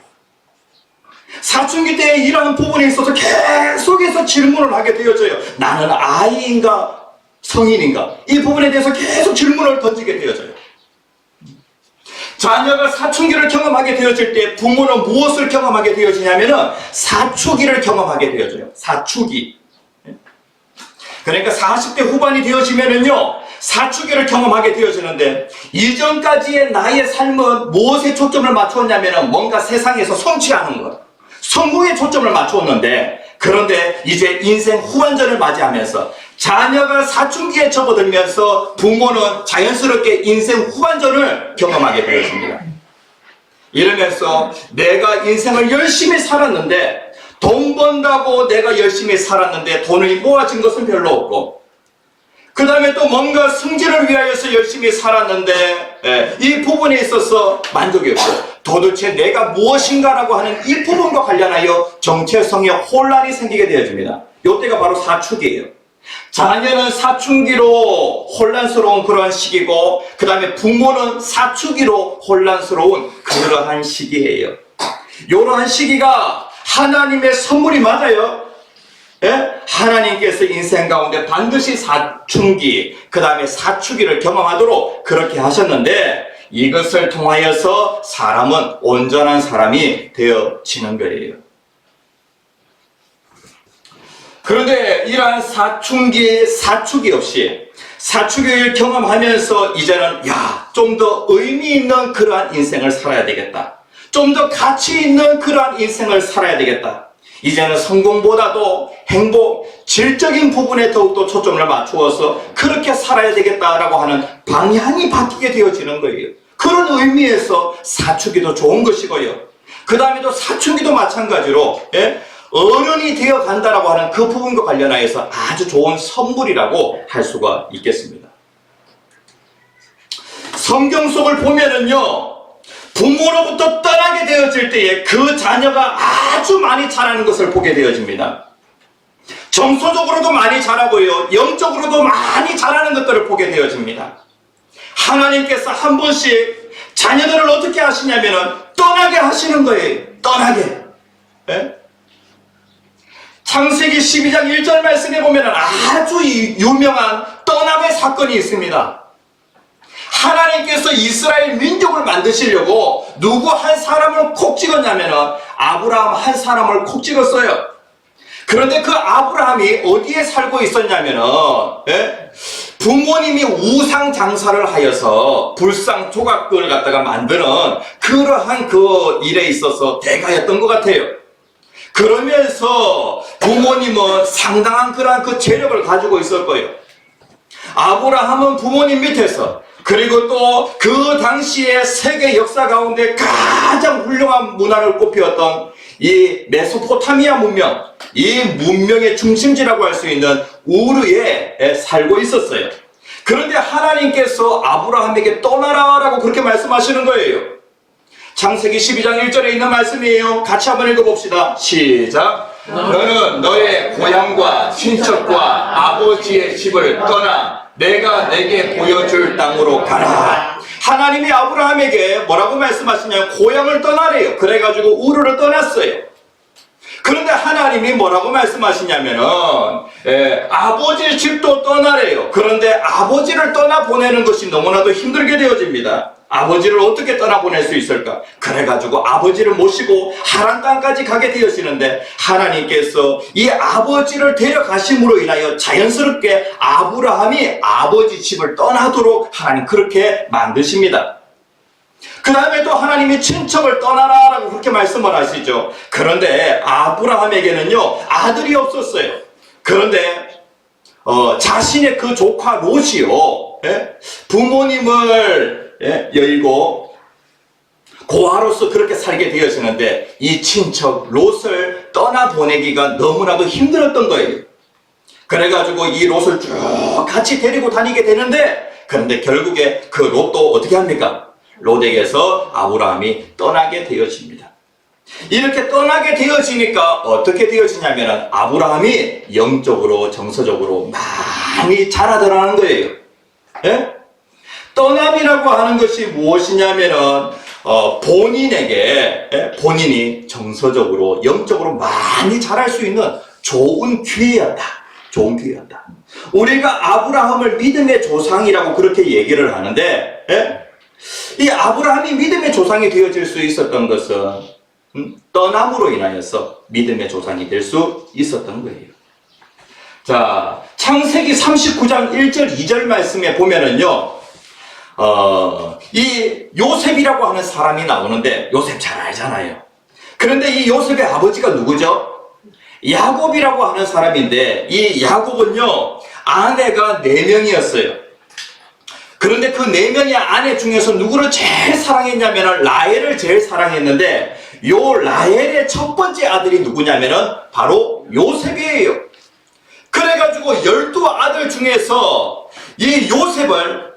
사춘기 때 이러한 부분에 있어서 계속해서 질문을 하게 되어져요. 나는 아이인가 성인인가, 이 부분에 대해서 계속 질문을 던지게 되어져요. 자녀가 사춘기를 경험하게 되어질 때 부모는 무엇을 경험하게 되어지냐면은 사춘기를 경험하게 되어져요. 사춘기. 그러니까 40대 후반이 되어지면은요 사춘기를 경험하게 되어지는데, 이전까지의 나의 삶은 무엇에 초점을 맞추었냐면은 뭔가 세상에서 성취하는 것, 성공에 초점을 맞추었는데, 그런데 이제 인생 후반전을 맞이하면서 자녀가 사춘기에 접어들면서 부모는 자연스럽게 인생 후반전을 경험하게 되었습니다. 이러면서 내가 인생을 열심히 살았는데, 돈 번다고 내가 열심히 살았는데 돈이 모아진 것은 별로 없고, 그 다음에 또 뭔가 승진을 위하여서 열심히 살았는데 이 부분에 있어서 만족이 없고, 도대체 내가 무엇인가라고 하는 이 부분과 관련하여 정체성의 혼란이 생기게 되어집니다. 이때가 바로 사춘기예요. 자녀는 사춘기로 혼란스러운 그러한 시기고, 그 다음에 부모는 사춘기로 혼란스러운 그러한 시기예요. 이러한 시기가 하나님의 선물이 맞아요. 하나님께서 인생 가운데 반드시 사춘기, 그 다음에 사춘기를 경험하도록 그렇게 하셨는데, 이것을 통하여서 사람은 온전한 사람이 되어지는 거예요. 그런데 이러한 사춘기 없이 사춘기를 경험하면서 이제는 좀 더 의미 있는 그러한 인생을 살아야 되겠다, 좀 더 가치 있는 그러한 인생을 살아야 되겠다, 이제는 성공보다도 행복, 질적인 부분에 더욱더 초점을 맞추어서 그렇게 살아야 되겠다라고 하는 방향이 바뀌게 되어지는 거예요. 그런 의미에서 사춘기도 좋은 것이고요, 그 다음에 또 사춘기도 마찬가지로 어른이 되어 간다라고 하는 그 부분과 관련하여서 아주 좋은 선물이라고 할 수가 있겠습니다. 성경 속을 보면은요, 부모로부터 떠나게 되어질 때에 그 자녀가 아주 많이 자라는 것을 보게 되어집니다. 정서적으로도 많이 자라고요, 영적으로도 많이 자라는 것들을 보게 되어집니다. 하나님께서 한 번씩 자녀들을 어떻게 하시냐면은 떠나게 하시는 거예요. 떠나게. 창세기 12장 1절 말씀에 보면은 아주 유명한 떠남의 사건이 있습니다. 하나님께서 이스라엘 민족을 만드시려고 누구 한 사람을 콕 찍었냐면은 아브라함 한 사람을 콕 찍었어요. 그런데 그 아브라함이 어디에 살고 있었냐면은 부모님이 우상 장사를 하여서 불상 조각을 갖다가 만드는 그러한 그 일에 있어서 대가였던 것 같아요. 그러면서 부모님은 상당한 그러한 그 재력을 가지고 있을 거예요. 아브라함은 부모님 밑에서, 그리고 또 그 당시에 세계 역사 가운데 가장 훌륭한 문화를 꼽히었던 이 메소포타미아 문명, 이 문명의 중심지라고 할 수 있는 우르에 살고 있었어요. 그런데 하나님께서 아브라함에게 떠나라라고 그렇게 말씀하시는 거예요. 창세기 12장 1절에 있는 말씀이에요. 같이 한번 읽어봅시다. 시작. 너는 너의 고향과 친척과 아버지의 집을 떠나 내가 내게 보여줄 땅으로 가라. 하나님이 아브라함에게 뭐라고 말씀하시냐면 고향을 떠나래요. 그래가지고 우르를 떠났어요. 그런데 하나님이 뭐라고 말씀하시냐면은 아버지 집도 떠나래요. 그런데 아버지를 떠나보내는 것이 너무나도 힘들게 되어집니다. 아버지를 어떻게 떠나보낼 수 있을까? 그래가지고 아버지를 모시고 하란 땅까지 가게 되어지는데 하나님께서 이 아버지를 데려가심으로 인하여 자연스럽게 아브라함이 아버지 집을 떠나도록 하나님 그렇게 만드십니다. 그 다음에 또 하나님이 친척을 떠나라 라고 그렇게 말씀을 하시죠. 그런데 아브라함에게는요 아들이 없었어요. 그런데 자신의 그 조카 롯이요 부모님을 여의고 고아로서 그렇게 살게 되어지는데 이 친척 롯을 떠나보내기가 너무나도 힘들었던 거예요. 그래가지고 이 롯을 쭉 같이 데리고 다니게 되는데 그런데 결국에 그 롯도 어떻게 합니까? 롯에게서 아브라함이 떠나게 되어집니다. 이렇게 떠나게 되어지니까 어떻게 되어지냐면 아브라함이 영적으로 정서적으로 많이 자라더라는 거예요. 예? 떠남이라고 하는 것이 무엇이냐면은 본인에게 본인이 정서적으로 영적으로 많이 자랄 수 있는 좋은 기회였다. 좋은 기회였다. 우리가 아브라함을 믿음의 조상이라고 그렇게 얘기를 하는데 이 아브라함이 믿음의 조상이 되어질 수 있었던 것은 떠남으로 인하여서 믿음의 조상이 될 수 있었던 거예요. 자, 창세기 39장 1절 2절 말씀에 보면은요 이 요셉이라고 하는 사람이 나오는데 요셉 잘 알잖아요. 그런데 이 요셉의 아버지가 누구죠? 야곱이라고 하는 사람인데 이 야곱은요 아내가 4명이었어요. 그런데 그 4명의 아내 중에서 누구를 제일 사랑했냐면 라헬을 제일 사랑했는데 요 라헬의 첫 번째 아들이 누구냐면은 바로 요셉이에요. 그래가지고 12아들 중에서 이 요셉을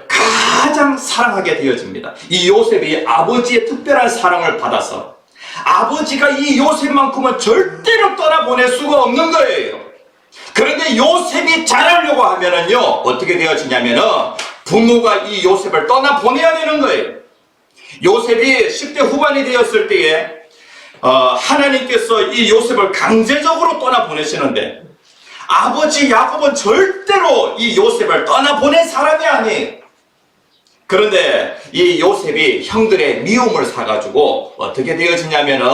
가장 사랑하게 되어집니다. 이 요셉이 아버지의 특별한 사랑을 받아서 아버지가 이 요셉만큼은 절대로 떠나보낼 수가 없는 거예요. 그런데 요셉이 자라려고 하면은요 어떻게 되어지냐면은 부모가 이 요셉을 떠나보내야 되는 거예요. 요셉이 10대 후반이 되었을 때에 하나님께서 이 요셉을 강제적으로 떠나보내시는데 아버지 야곱은 절대로 이 요셉을 떠나보낸 사람이 아니에요. 그런데 이 요셉이 형들의 미움을 사가지고 어떻게 되어지냐면은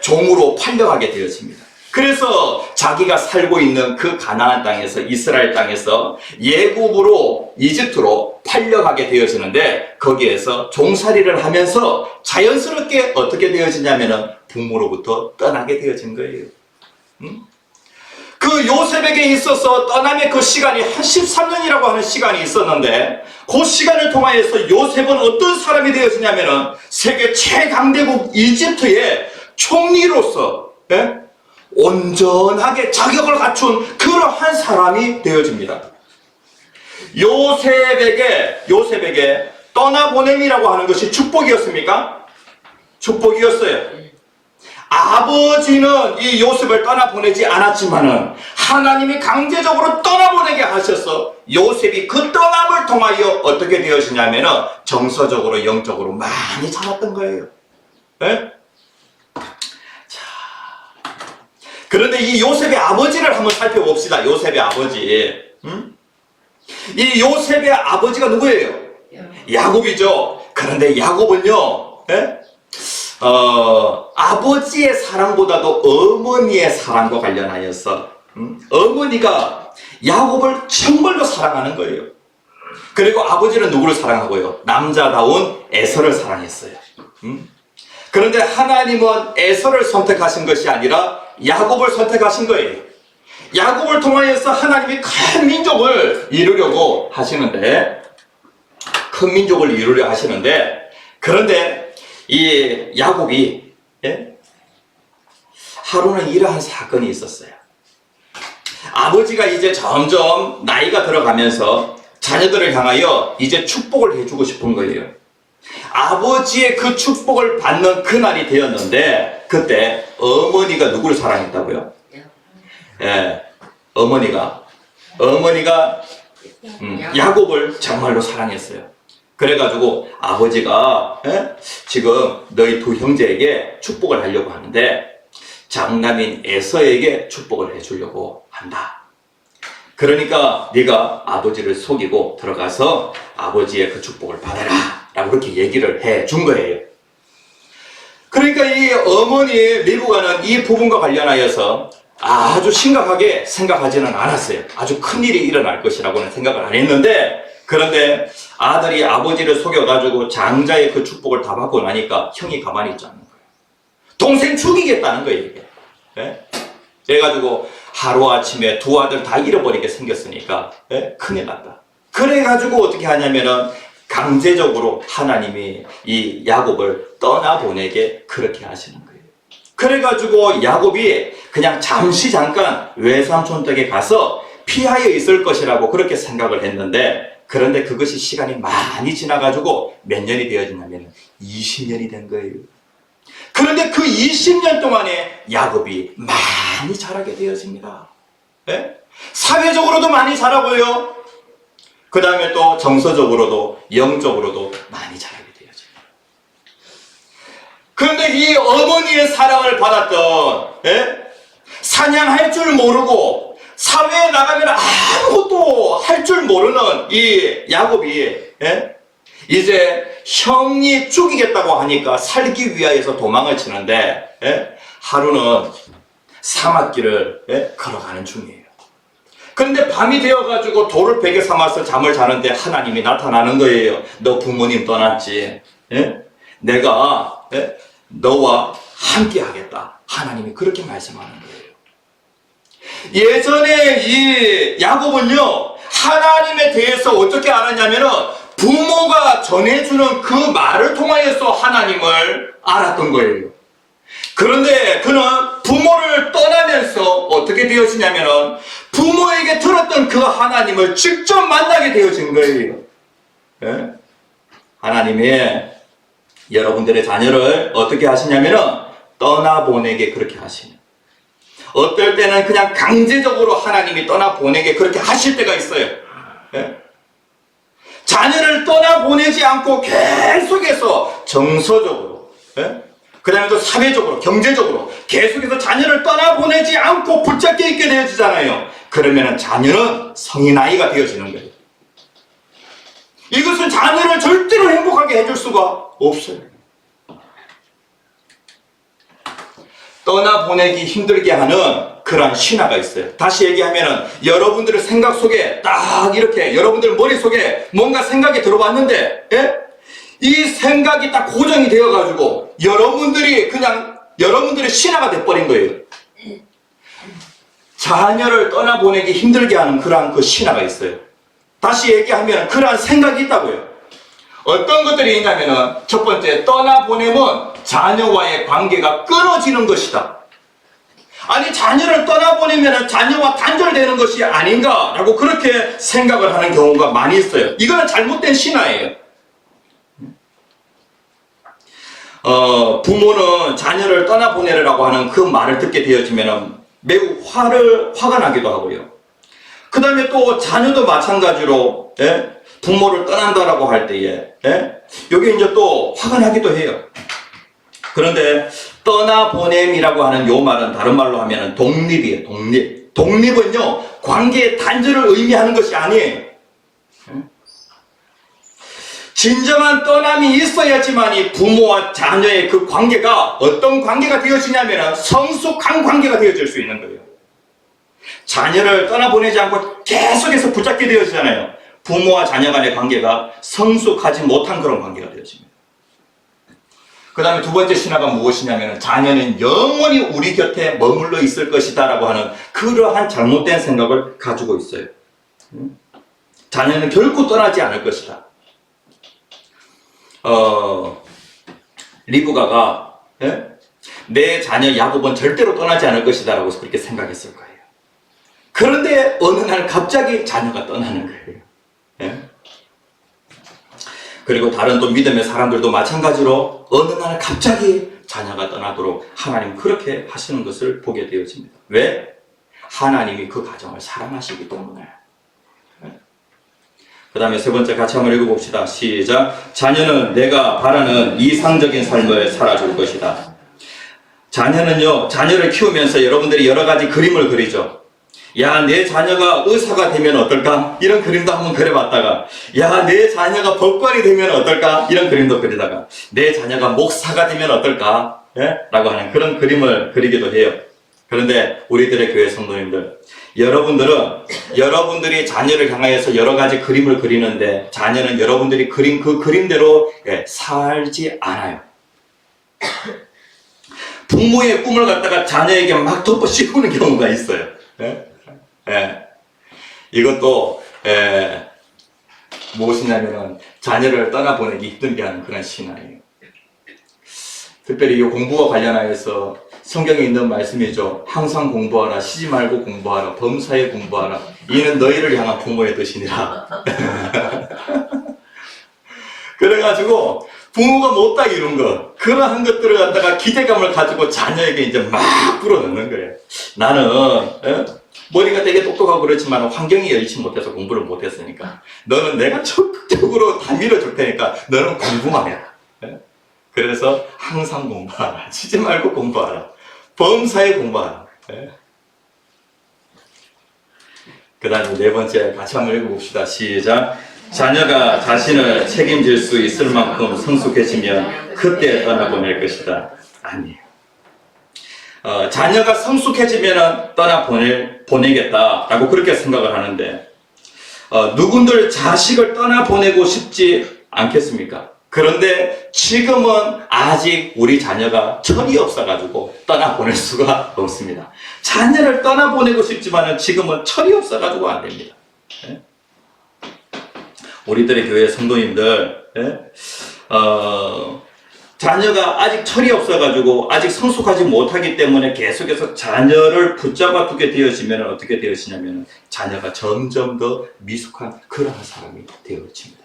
종으로 팔려가게 되어집니다. 그래서 자기가 살고 있는 그 가나안 땅에서 이스라엘 땅에서 예굽으로 이집트로 팔려가게 되어지는데 거기에서 종살이를 하면서 자연스럽게 어떻게 되어지냐면은 부모로부터 떠나게 되어진 거예요. 그 요셉에게 있어서 떠남의 그 시간이 한 13년이라고 하는 시간이 있었는데 그 시간을 통하여서 요셉은 어떤 사람이 되었냐면은 세계 최강대국 이집트의 총리로서 온전하게 자격을 갖춘 그러한 사람이 되어집니다. 요셉에게 떠나보냄이라고 하는 것이 축복이었습니까? 축복이었어요. 아버지는 이 요셉을 떠나보내지 않았지만은 하나님이 강제적으로 떠나보내게 하셔서 요셉이 그 떠남을 통하여 어떻게 되어지냐면은 정서적으로 영적으로 많이 자랐던 거예요. 그런데 이 요셉의 아버지를 한번 살펴봅시다. 요셉의 아버지. 이 요셉의 아버지가 누구예요? 야곱이죠. 그런데 야곱은요 아버지의 사랑보다도 어머니의 사랑과 관련하여서 어머니가 야곱을 정말로 사랑하는 거예요. 그리고 아버지는 누구를 사랑하고요? 남자다운 에서를 사랑했어요. 그런데 하나님은 에서를 선택하신 것이 아니라 야곱을 선택하신 거예요. 야곱을 통하여서 하나님이 큰 민족을 이루려고 하시는데 그런데 이 야곱이 하루는 이러한 사건이 있었어요. 아버지가 이제 점점 나이가 들어가면서 자녀들을 향하여 이제 축복을 해주고 싶은 거예요. 아버지의 그 축복을 받는 그날이 되었는데 그때 어머니가 누구를 사랑했다고요? 예, 어머니가 야곱을 정말로 사랑했어요. 그래가지고 아버지가 지금 너희 두 형제에게 축복을 하려고 하는데 장남인 에서에게 축복을 해주려고 한다. 그러니까 네가 아버지를 속이고 들어가서 아버지의 그 축복을 받아라 라고 그렇게 얘기를 해준 거예요. 그러니까 이 어머니 리브가는 이 부분과 관련하여서 아주 심각하게 생각하지는 않았어요. 아주 큰일이 일어날 것이라고는 생각을 안 했는데 그런데 아들이 아버지를 속여가지고 장자의 그 축복을 다 받고 나니까 형이 가만히 있지 않는 거예요. 동생 죽이겠다는 거예요, 이게. 예? 그래가지고 하루아침에 두 아들 다 잃어버리게 생겼으니까 큰일 났다. 그래가지고 어떻게 하냐면은 강제적으로 하나님이 이 야곱을 떠나보내게 그렇게 하시는 거예요. 그래가지고 야곱이 그냥 잠시 잠깐 외삼촌 댁에 가서 피하여 있을 것이라고 그렇게 생각을 했는데 그런데 그것이 시간이 많이 지나가지고 몇 년이 되어지냐면 20년이 된 거예요. 그런데 그 20년 동안에 야곱이 많이 자라게 되어집니다. 예? 사회적으로도 많이 자라고요. 그 다음에 또 정서적으로도 영적으로도 많이 자라게 되어집니다. 그런데 이 어머니의 사랑을 받았던 사냥할 줄 모르고 사회에 나가면 아무것도 할 줄 모르는 이 야곱이 이제 형이 죽이겠다고 하니까 살기 위하여서 도망을 치는데 하루는 사막길을 걸어가는 중이에요. 그런데 밤이 되어가지고 돌을 베개 삼아서 잠을 자는데 하나님이 나타나는 거예요. 너 부모님 떠났지? 내가 너와 함께 하겠다. 하나님이 그렇게 말씀하는 거예요. 예전에 이 야곱은요 하나님에 대해서 어떻게 알았냐면은 부모가 전해주는 그 말을 통하여서 하나님을 알았던 거예요. 그런데 그는 부모를 떠나면서 어떻게 되어지냐면은 부모에게 들었던 그 하나님을 직접 만나게 되어진 거예요. 하나님이 여러분들의 자녀를 어떻게 하시냐면은 떠나보내게 그렇게 하시는. 어떨 때는 그냥 강제적으로 하나님이 떠나보내게 그렇게 하실 때가 있어요. 자녀를 떠나보내지 않고 계속해서 정서적으로, 그 다음에 또 사회적으로, 경제적으로 계속해서 자녀를 떠나보내지 않고 붙잡혀 있게 되어지잖아요. 그러면 자녀는 성인 아이가 되어지는 거예요. 이것은 자녀를 절대로 행복하게 해줄 수가 없어요. 떠나보내기 힘들게 하는 그런 신화가 있어요. 다시 얘기하면은 여러분들의 생각 속에 딱 이렇게 여러분들 머릿속에 뭔가 생각이 들어왔는데 이 생각이 딱 고정이 되어가지고 여러분들이 그냥 여러분들의 신화가 돼버린 거예요. 자녀를 떠나보내기 힘들게 하는 그러한 그 신화가 있어요. 다시 얘기하면 그러한 생각이 있다고요. 어떤 것들이 있냐면은 첫 번째, 떠나보내면 자녀와의 관계가 끊어지는 것이다. 아니 자녀를 떠나보내면 자녀와 단절되는 것이 아닌가라고 그렇게 생각을 하는 경우가 많이 있어요. 이거는 잘못된 신화예요. 부모는 자녀를 떠나보내라고 하는 그 말을 듣게 되어지면 매우 화가 나기도 하고요. 그 다음에 또 자녀도 마찬가지로 부모를 떠난다라고 할 때에 여기 이제 또 화가 나기도 해요. 그런데 떠나보냄이라고 하는 요 말은 다른 말로 하면 독립이에요. 독립은요 관계의 단절을 의미하는 것이 아니에요. 진정한 떠남이 있어야지만 이 부모와 자녀의 그 관계가 어떤 관계가 되어지냐면 성숙한 관계가 되어질 수 있는 거예요. 자녀를 떠나보내지 않고 계속해서 붙잡게 되어지잖아요. 부모와 자녀 간의 관계가 성숙하지 못한 그런 관계가 되어집니다. 그 다음에 두 번째 신화가 무엇이냐면 자녀는 영원히 우리 곁에 머물러 있을 것이다 라고 하는 그러한 잘못된 생각을 가지고 있어요. 자녀는 결코 떠나지 않을 것이다. 리브가가 내 자녀 야곱은 절대로 떠나지 않을 것이다 라고 그렇게 생각했을 거예요. 그런데 어느 날 갑자기 자녀가 떠나는 거예요. 예? 그리고 다른 또 믿음의 사람들도 마찬가지로 어느 날 갑자기 자녀가 떠나도록 하나님 그렇게 하시는 것을 보게 되어집니다. 왜? 하나님이 그 가정을 사랑하시기 때문에. 그 다음에 세 번째 같이 한번 읽어봅시다. 시작. 자녀는 내가 바라는 이상적인 삶을 살아줄 것이다. 자녀는요, 자녀를 키우면서 여러분들이 여러 가지 그림을 그리죠. 야, 내 자녀가 의사가 되면 어떨까? 이런 그림도 한번 그려봤다가, 야, 내 자녀가 법관이 되면 어떨까? 이런 그림도 그리다가, 내 자녀가 목사가 되면 어떨까? 예? 라고 하는 그런 그림을 그리기도 해요. 그런데 우리들의 교회 성도님들, 여러분들이 자녀를 향하여서 여러 가지 그림을 그리는데, 자녀는 여러분들이 그린 그 그림대로 살지 않아요. 부모의 꿈을 갖다가 자녀에게 막 덮어 씌우는 경우가 있어요. 예? 예. 이것도 무엇이냐면은 자녀를 떠나보내기 힘들게 하는 그런 신화예요. 특별히 이 공부와 관련하여서 성경에 있는 말씀이죠. 항상 공부하라, 쉬지 말고 공부하라, 범사에 공부하라. 이는 너희를 향한 부모의 뜻이니라. 그래가지고 부모가 못다 이룬 것, 그러한 것들을 갖다가 기대감을 가지고 자녀에게 이제 막 불어넣는 거예요. 나는 머리가 되게 똑똑하고 그렇지만 환경이 여의치 못해서 공부를 못했으니까 너는 내가 적극적으로 다 밀어줄 테니까 너는 공부만 해라. 그래서 항상 공부하라, 쉬지 말고 공부하라, 범사에 공부하라. 그 다음에 네 번째 같이 한번 읽어봅시다. 시작. 자녀가 자신을 책임질 수 있을 만큼 성숙해지면 그때 떠나보낼 것이다. 아니에요. 자녀가 성숙해지면 떠나보내겠다라고 그렇게 생각을 하는데, 누군들 자식을 떠나보내고 싶지 않겠습니까? 그런데 지금은 아직 우리 자녀가 철이 없어가지고 떠나보낼 수가 없습니다. 자녀를 떠나보내고 싶지만은 지금은 철이 없어가지고 안 됩니다. 우리들의 교회 성도님들, 자녀가 아직 철이 없어가지고 아직 성숙하지 못하기 때문에 계속해서 자녀를 붙잡아 두게 되어지면 어떻게 되어지냐면 자녀가 점점 더 미숙한 그러한 사람이 되어집니다.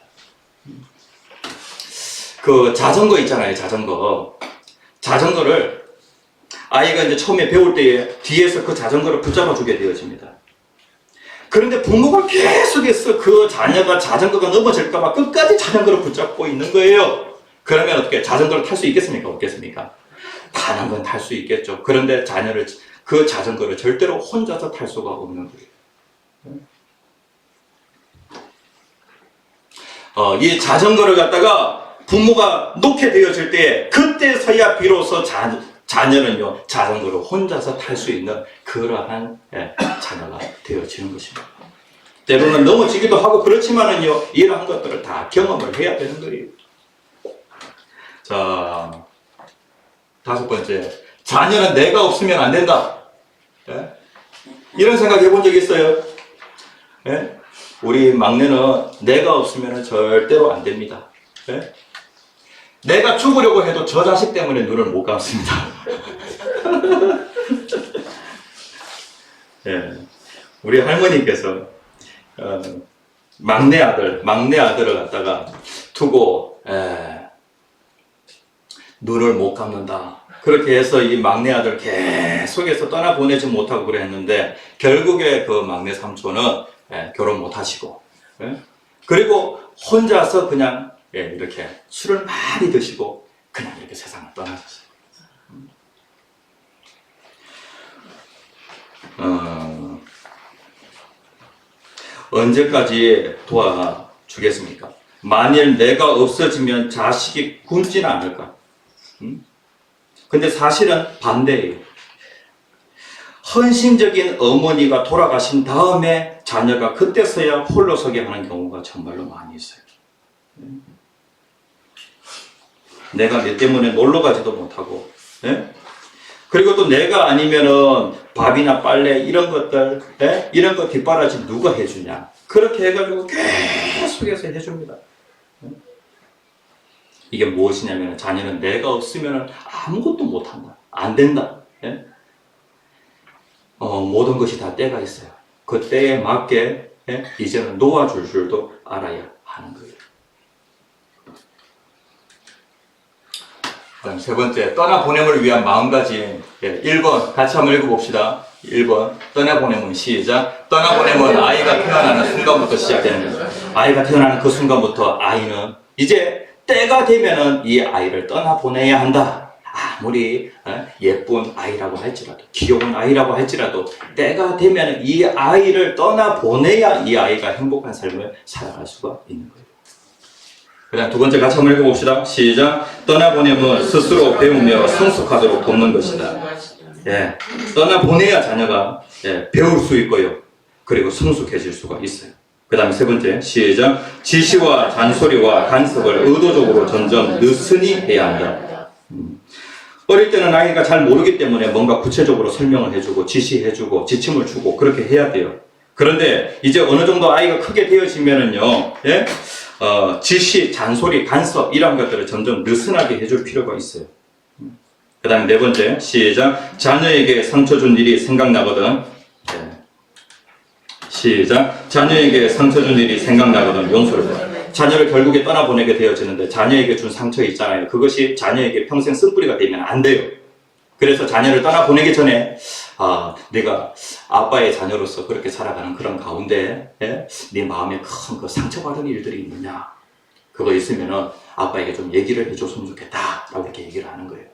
그 자전거 있잖아요, 자전거를 아이가 이제 처음에 배울 때에 뒤에서 그 자전거를 붙잡아 주게 되어집니다. 그런데 부모가 계속해서 그 자전거가 넘어질까봐 끝까지 자전거를 붙잡고 있는 거예요. 그러면 어떻게 자전거를 탈 수 있겠습니까? 없겠습니까? 타는 건 탈 수 있겠죠. 그런데 그 자전거를 절대로 혼자서 탈 수가 없는 거예요. 이 자전거를 갖다가 부모가 놓게 되어질 때 그때서야 비로소 자녀는요 자전거를 혼자서 탈 수 있는 그러한 자녀가 되어지는 것입니다. 때로는 넘어지기도 하고 그렇지만은요 이러한 것들을 다 경험을 해야 되는 거예요. 자, 다섯 번째, 자녀는 내가 없으면 안 된다. 이런 생각 해본 적 있어요? 우리 막내는 내가 없으면 절대로 안 됩니다. 내가 죽으려고 해도 저 자식 때문에 눈을 못 감습니다. 우리 할머니께서 막내 아들을 갖다가 두고 눈을 못 감는다. 그렇게 해서 이 막내 아들 계속해서 떠나보내지 못하고 그랬는데 결국에 그 막내 삼촌은 결혼 못 하시고 그리고 혼자서 그냥 이렇게 술을 많이 드시고 그냥 이렇게 세상을 떠나셨어요. 언제까지 도와주겠습니까? 만일 내가 없어지면 자식이 굶지는 않을까? 근데 사실은 반대예요. 헌신적인 어머니가 돌아가신 다음에 자녀가 그때서야 홀로서게 하는 경우가 정말로 많이 있어요. 내가 내 때문에 놀러 가지도 못하고, 그리고 또 내가 아니면은 밥이나 빨래 이런 것들, 이런 거 뒷바라지 누가 해주냐? 그렇게 해가지고 계속해서 해줍니다. 이게 무엇이냐면 자녀는 내가 없으면 아무것도 못한다. 안 된다. 모든 것이 다 때가 있어요. 그 때에 맞게 이제는 놓아줄 줄도 알아야 하는 거예요. 그다음 세 번째, 떠나보냄을 위한 마음가짐. 1번 같이 한번 읽어봅시다. 1번 떠나보냄은 시작. 떠나보냄은 아이가 태어나는 순간부터 시작되는 거예요. 아이가 태어나는 그 순간부터 아이는 이제 때가 되면은 이 아이를 떠나보내야 한다. 아무리 예쁜 아이라고 할지라도, 귀여운 아이라고 할지라도 때가 되면 이 아이를 떠나보내야 이 아이가 행복한 삶을 살아갈 수가 있는 거예요. 그 다음 두 번째 같이 한번 읽어봅시다. 시작. 떠나보냄은 스스로 배우며 성숙하도록 돕는 것이다. 떠나보내야 자녀가 배울 수 있고요. 그리고 성숙해질 수가 있어요. 그 다음에 세 번째, 시작. 지시와 잔소리와 간섭을 의도적으로 점점 느슨히 해야 한다. 어릴 때는 아이가 잘 모르기 때문에 뭔가 구체적으로 설명을 해주고 지시해주고 지침을 주고 그렇게 해야 돼요. 그런데 이제 어느 정도 아이가 크게 되어지면은요, 지시, 잔소리, 간섭 이런 것들을 점점 느슨하게 해줄 필요가 있어요. 그 다음에 네 번째, 시작. 자녀에게 상처 준 일이 생각나거든. 시작. 자녀에게 상처 준 일이 생각나거든 용서를 해. 자녀를 결국에 떠나보내게 되어지는데 자녀에게 준 상처 있잖아요. 그것이 자녀에게 평생 쓴뿌리가 되면 안 돼요. 그래서 자녀를 떠나보내기 전에 내가 아빠의 자녀로서 그렇게 살아가는 그런 가운데 네 마음에 큰 그 상처받은 일들이 있느냐, 그거 있으면은 아빠에게 좀 얘기를 해줬으면 좋겠다 라고 이렇게 얘기를 하는 거예요.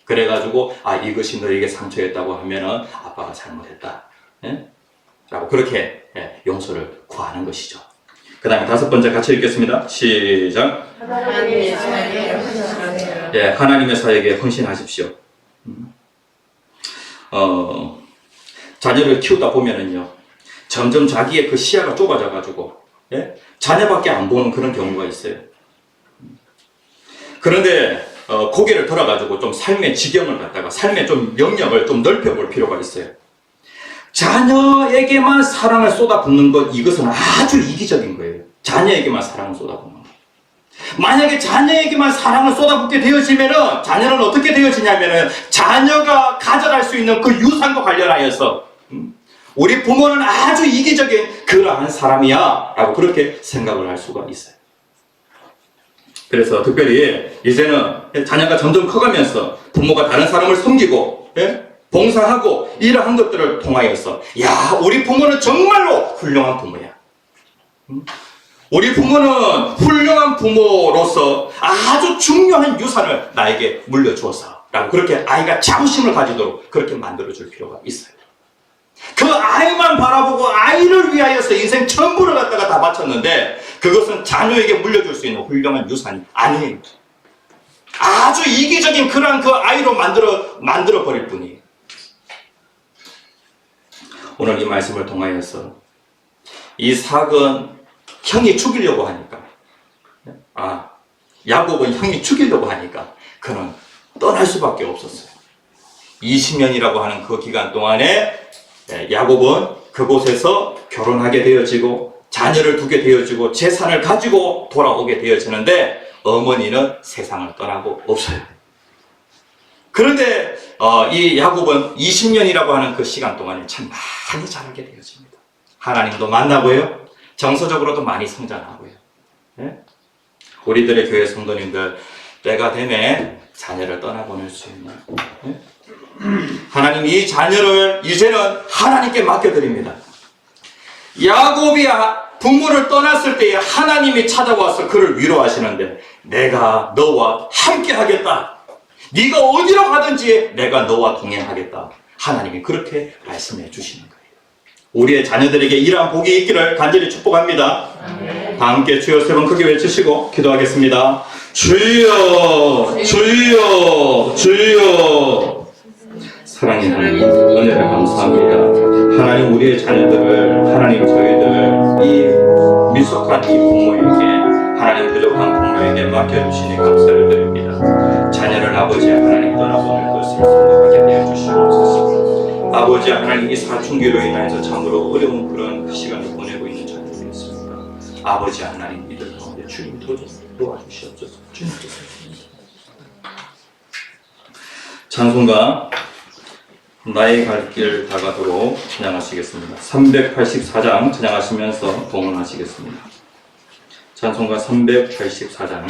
그래가지고 이것이 너에게 상처였다고 하면은 아빠가 잘못했다 라고 그렇게 용서를 구하는 것이죠. 그 다음에 다섯 번째 같이 읽겠습니다. 시작. 하나님의 사역에 헌신하세요. 하나님의 사역에 헌신하십시오. 자녀를 키우다 보면은요, 점점 자기의 그 시야가 좁아져가지고 자녀밖에 안 보는 그런 경우가 있어요. 그런데 고개를 들어가지고 좀 삶의 지경을 갖다가 삶의 좀 영역을 좀 넓혀볼 필요가 있어요. 자녀에게만 사랑을 쏟아붓는 것, 이것은 아주 이기적인 거예요. 자녀에게만 사랑을 쏟아붓는 것. 만약에 자녀에게만 사랑을 쏟아붓게 되어지면은 자녀는 어떻게 되어지냐면은 자녀가 가져갈 수 있는 그 유산과 관련하여서 우리 부모는 아주 이기적인 그러한 사람이야 라고 그렇게 생각을 할 수가 있어요. 그래서 특별히 이제는 자녀가 점점 커가면서 부모가 다른 사람을 섬기고 봉사하고 이러한 것들을 통하여서 우리 부모는 정말로 훌륭한 부모야. 우리 부모는 훌륭한 부모로서 아주 중요한 유산을 나에게 물려주어서 라고 그렇게 아이가 자부심을 가지도록 그렇게 만들어줄 필요가 있어요. 그 아이만 바라보고 아이를 위하여서 인생 전부를 갖다가 다 바쳤는데 그것은 자녀에게 물려줄 수 있는 훌륭한 유산이 아니에요. 아주 이기적인 그러한 그 아이로 만들어 버릴 뿐이에요. 오늘 이 말씀을 통하여서 이삭은 형이 죽이려고 하니까 야곱은 형이 죽이려고 하니까 그는 떠날 수밖에 없었어요. 20년이라고 하는 그 기간 동안에 야곱은 그곳에서 결혼하게 되어지고 자녀를 두게 되어지고 재산을 가지고 돌아오게 되어지는데 어머니는 세상을 떠나고 없어요. 그런데 이 야곱은 20년이라고 하는 그 시간 동안에 참 많이 자라게 되어집니다. 하나님도 만나고요, 정서적으로도 많이 성장하고요. 우리들의 교회 성도님들, 때가 되면 자녀를 떠나보낼 수 있는 하나님 이 자녀를 이제는 하나님께 맡겨드립니다. 야곱이 부모를 떠났을 때에 하나님이 찾아와서 그를 위로하시는데 내가 너와 함께 하겠다. 네가 어디로 가든지 내가 너와 동행하겠다. 하나님이 그렇게 말씀해 주시는 거예요. 우리의 자녀들에게 이러한 복이 있기를 간절히 축복합니다. 다 함께 주여 세 번 크게 외치시고 기도하겠습니다. 주여 주여 주여. 사랑의 하나님, 은혜를 감사합니다. 하나님 우리의 자녀들을, 하나님 저희들 이 미숙한 이 부모에게, 하나님 부족한 부모에게 맡겨주시니 감사를 드립니다. 자녀를 아버지 하나님 떠나보낼 것을 선도하게 되어 주시옵소서. 아버지 하나님 이 사춘기로 인해서 참으로 어려운 그런 시간을 보내고 있는 자녀들이 있습니다. 아버지 하나님 이들 가운데 주님 도와주시옵소서. 주님 도와주시옵소서. 찬송가 나의 갈 길 다가도록 찬양하시겠습니다. 384장 찬양하시면서 봉헌하시겠습니다. 찬송가 384장.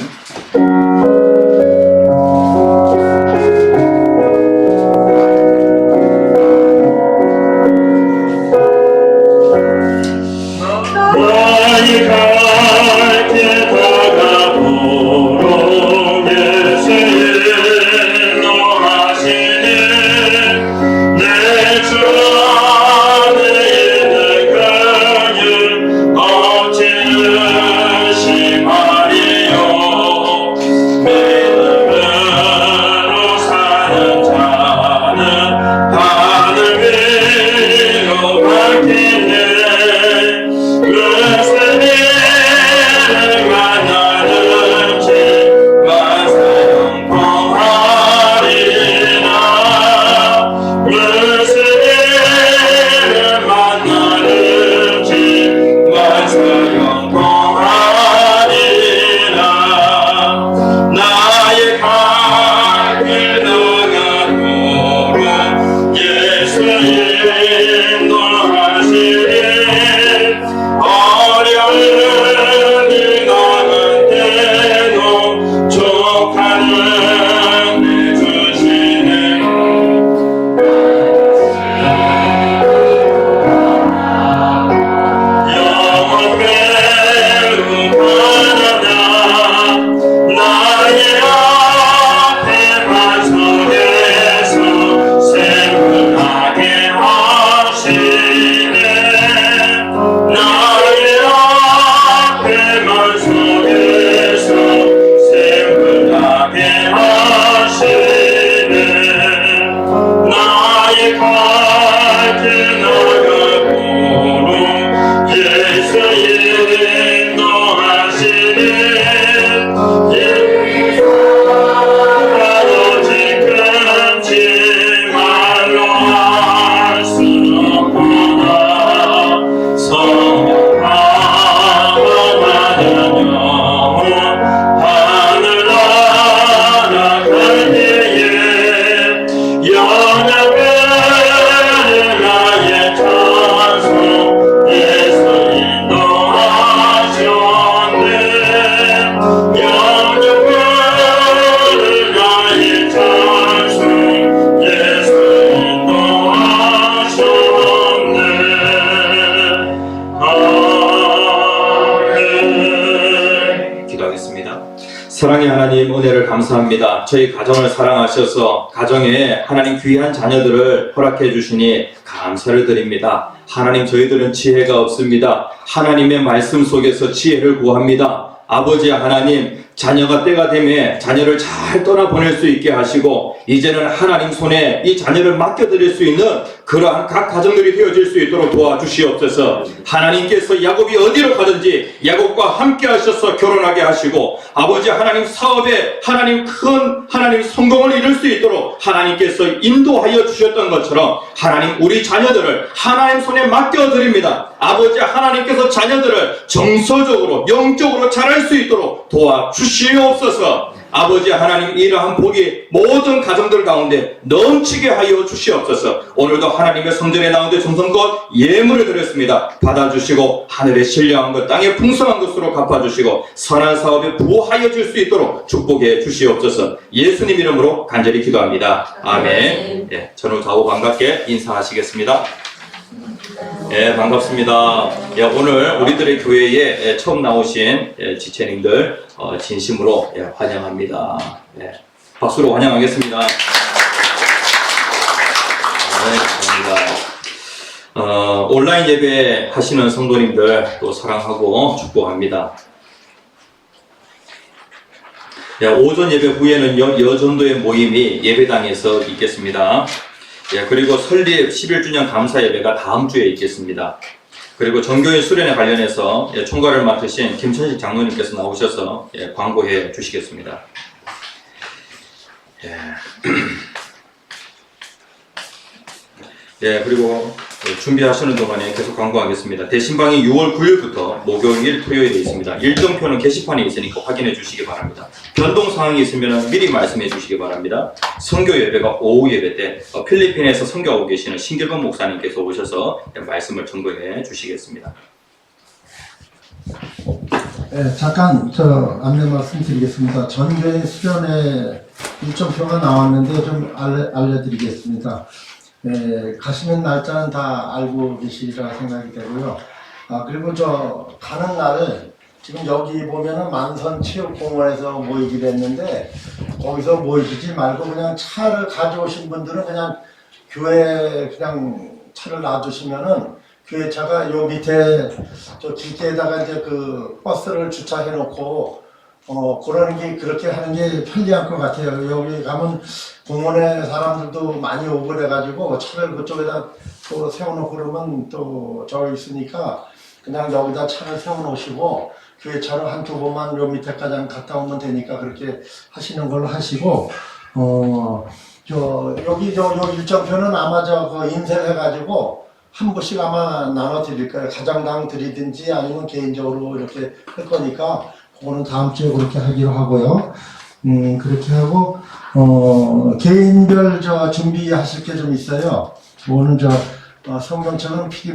나의 갈 길 다가도록 예수의 인도하시니 내 주 안에 있는 그를 어찌 의심하리요. 믿음으로 사는 자는 하늘 위로 밝히네. 그세를 만나는 집만 사용하리라. 그세를 만나는 집만 사용하리라. 나의 갈 길 나가도록 예수 인도하시리. 어려움이 나한테도 족하는 내주시네. 영원대로 가나다. 나의 앞에 반석에서 세분하게 하시네. 나의 앞에만 속에서 세분하게 하시네. 나의 갈 길 나가도록 예수 인도하시네. 아버지 끊지 말로 할 수 없구나. 성령하고 영혼 하늘나라 갈 때에 영역을 나의 찬송 예수 인도하셨네. 영역을 나의 찬송 예수 인도하셨네. 아멘. 기도하겠습니다. 사랑의 하나님, 은혜를 감사합니다. 저희 가정을 사랑하셔서 가정에 하나님 귀한 자녀들을 허락해 주시니 감사를 드립니다. 하나님, 저희들은 지혜가 없습니다. 하나님의 말씀 속에서 지혜를 구합니다. 아버지 하나님, 자녀가 때가 되면 자녀를 잘 떠나보낼 수 있게 하시고 이제는 하나님 손에 이 자녀를 맡겨드릴 수 있는 그러한 각 가정들이 되어질 수 있도록 도와주시옵소서. 하나님께서 야곱이 어디로 가든지 야곱과 함께 하셔서 결혼하게 하시고 아버지 하나님 사업에 하나님 큰 하나님 성공을 이룰 수 있도록 하나님께서 인도하여 주셨던 것처럼 하나님 우리 자녀들을 하나님 손에 맡겨드립니다. 아버지 하나님께서 자녀들을 정서적으로 영적으로 자랄 수 있도록 도와주시옵소서. 아버지 하나님, 이러한 복이 모든 가정들 가운데 넘치게 하여 주시옵소서. 오늘도 하나님의 성전에 나오는데 정성껏 예물을 드렸습니다. 받아주시고 하늘에 신령한 것 땅에 풍성한 것으로 갚아주시고 선한 사업에 부하여 줄 수 있도록 축복해 주시옵소서. 예수님 이름으로 간절히 기도합니다. 아멘. 예, 전후 좌우 반갑게 인사하시겠습니다. 예, 반갑습니다. 예, 오늘 우리들의 교회에 처음 나오신 지체님들 진심으로 환영합니다. 예, 박수로 환영하겠습니다. 네, 감사합니다. 온라인 예배 하시는 성도님들 또 사랑하고 축복합니다. 예, 오전 예배 후에는 여전도의 모임이 예배당에서 있겠습니다. 예, 그리고 설립 11주년 감사 예배가 다음 주에 있겠습니다. 그리고 전교인 수련회 관련해서 총괄을 맡으신 김천식 장로님께서 나오셔서 광고해 주시겠습니다. 예. 네, 그리고 준비하시는 동안에 계속 광고하겠습니다. 대신방이 6월 9일부터 목요일, 토요일에 있습니다. 일정표는 게시판에 있으니까 확인해 주시기 바랍니다. 변동 사항이 있으면 미리 말씀해 주시기 바랍니다. 선교 예배가 오후 예배 때 필리핀에서 선교하고 계시는 신길범 목사님께서 오셔서 말씀을 전도해 주시겠습니다. 네, 잠깐 안내 말씀드리겠습니다. 전교회 수련회 일정표가 나왔는데 좀 알려드리겠습니다. 가시는 날짜는 다 알고 계시리라 생각이 되고요. 그리고 가는 날을 지금 여기 보면은 만선체육공원에서 모이기로 했는데 거기서 모이지 말고 그냥 차를 가져오신 분들은 그냥 교회에 그냥 차를 놔두시면은 교회차가 요 밑에 길게에다가 이제 그 버스를 주차해 놓고 그러는 게 그렇게 하는 게 편리할 것 같아요. 여기 가면 공원에 사람들도 많이 오고 그래가지고 차를 그쪽에다 또 세워놓고 그러면 또 저 있으니까 그냥 여기다 차를 세워놓으시고 교회차로 한두 번만 요 밑에까지 갔다 오면 되니까 그렇게 하시는 걸로 하시고 여기 요 일정표는 아마 인쇄를 해가지고 한 분씩 아마 나눠 드릴 거예요. 가정당 드리든지 아니면 개인적으로 이렇게 할 거니까 그거는 다음 주에 그렇게 하기로 하고요. 그렇게 하고 개인별 준비하실 게 좀 있어요. 뭐는 성경책은 필히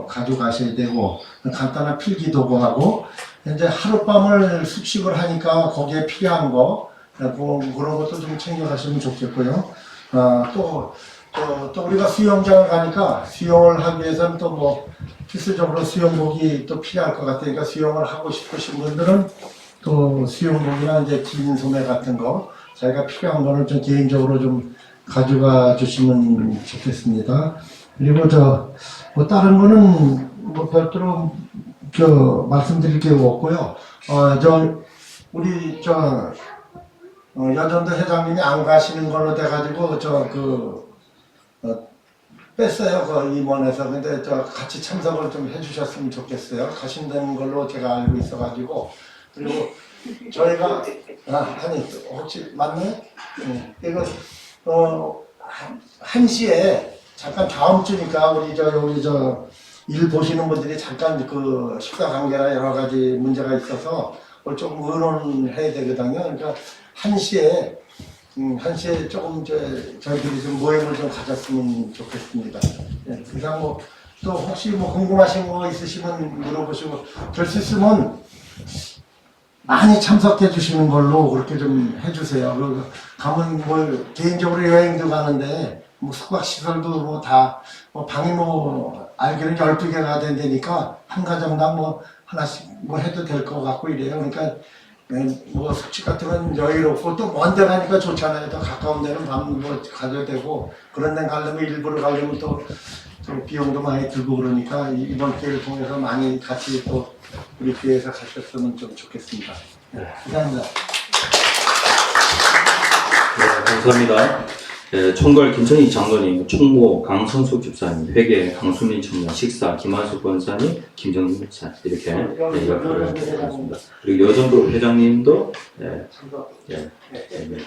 가져가셔야 되고 간단한 필기도구 하고 이제 하룻밤을 숙식을 하니까 거기에 필요한 거 그런 것도 좀 챙겨가시면 좋겠고요. 또 우리가 수영장을 가니까 수영을 하기 위해서는 또 필수적으로 수영복이 또 필요할 것 같으니까 수영을 하고 싶으신 분들은 또 수영복이나 이제 긴 소매 같은 거 자기가 필요한 거는 좀 개인적으로 좀 가져가 주시면 좋겠습니다. 그리고 다른 거는 별도로 말씀드릴 게 없고요. 우리 여전도 회장님이 안 가시는 걸로 돼가지고 뺐어요. 그 임원에서. 근데 같이 참석을 좀 해주셨으면 좋겠어요. 가신다는 걸로 제가 알고 있어가지고. 그리고 저희가 혹시 맞나요? 이거 1시에 잠깐 다음 주니까 우리 일 보시는 분들이 잠깐 그 식사 관계나 여러 가지 문제가 있어서 좀 의논해야 되거든요. 그러니까 1시에 조금 저희들이 좀 모임을 좀 가졌으면 좋겠습니다. 예, 그냥 또 혹시 궁금하신 거 있으시면 물어보시고 될 수 있으면 많이 참석해 주시는 걸로 그렇게 좀 해주세요. 가면 개인적으로 여행도 가는데 숙박 시설도 다 방이 알기로는 12개가 된다니까 한 가정당 하나씩 해도 될 것 같고 이래요. 그러니까 숙취 같은 건 여유롭고 또 먼 데 가니까 좋잖아요. 더 가까운 데는 밤 가도 되고 그런 데 가려면 일부러 가려면 또 비용도 많이 들고 그러니까 이번 기회를 통해서 많이 같이 또 우리 교회에서 가셨으면 좀 좋겠습니다. 네, 감사합니다. 네, 감사합니다. 총괄 김천희 장로님, 총무 강선숙 집사님, 회계 강순민 청년, 식사 김한숙 권사님, 김정민 목사 이렇게 역할을 하셨습니다. 그리고 여전도 회장님도 됩니다.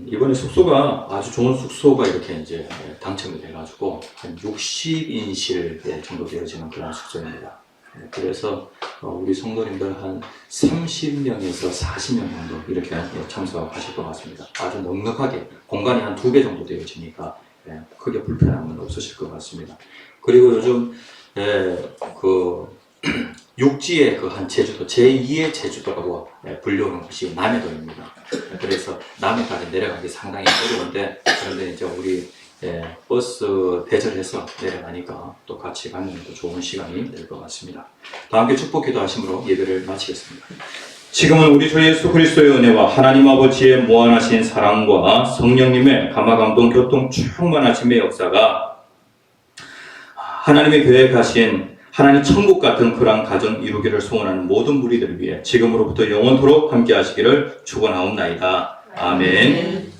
이번에 숙소가 아주 좋은 숙소가 이렇게 이제 당첨이 돼가지고 한 60인실 정도 되어지는 그런 숙소입니다. 그래서 우리 성도님들 한 30명에서 40명 정도 이렇게 참석하실 것 같습니다. 아주 넉넉하게 공간이 한 2배 정도 되어지니까 크게 불편함은 없으실 것 같습니다. 그리고 요즘 육지의 한 제주도, 제2의 제주도라고 불리우는 곳이 남해도입니다. 그래서 남해까지 내려가기 상당히 어려운데 그런데 이제 우리 버스 대절해서 내려가니까 또 같이 가면 또 좋은 시간이 될 것 같습니다. 다 함께 축복 기도하심으로 예배를 마치겠습니다. 지금은 우리 주 예수 그리스도의 은혜와 하나님 아버지의 무한하신 사랑과 성령님의 감화감동 교통 충만하심의 역사가 하나님의 교회에 가신 하나님 천국 같은 그런 가정 이루기를 소원하는 모든 무리들을 위해 지금으로부터 영원토록 함께 하시기를 축원하옵나이다. 아멘.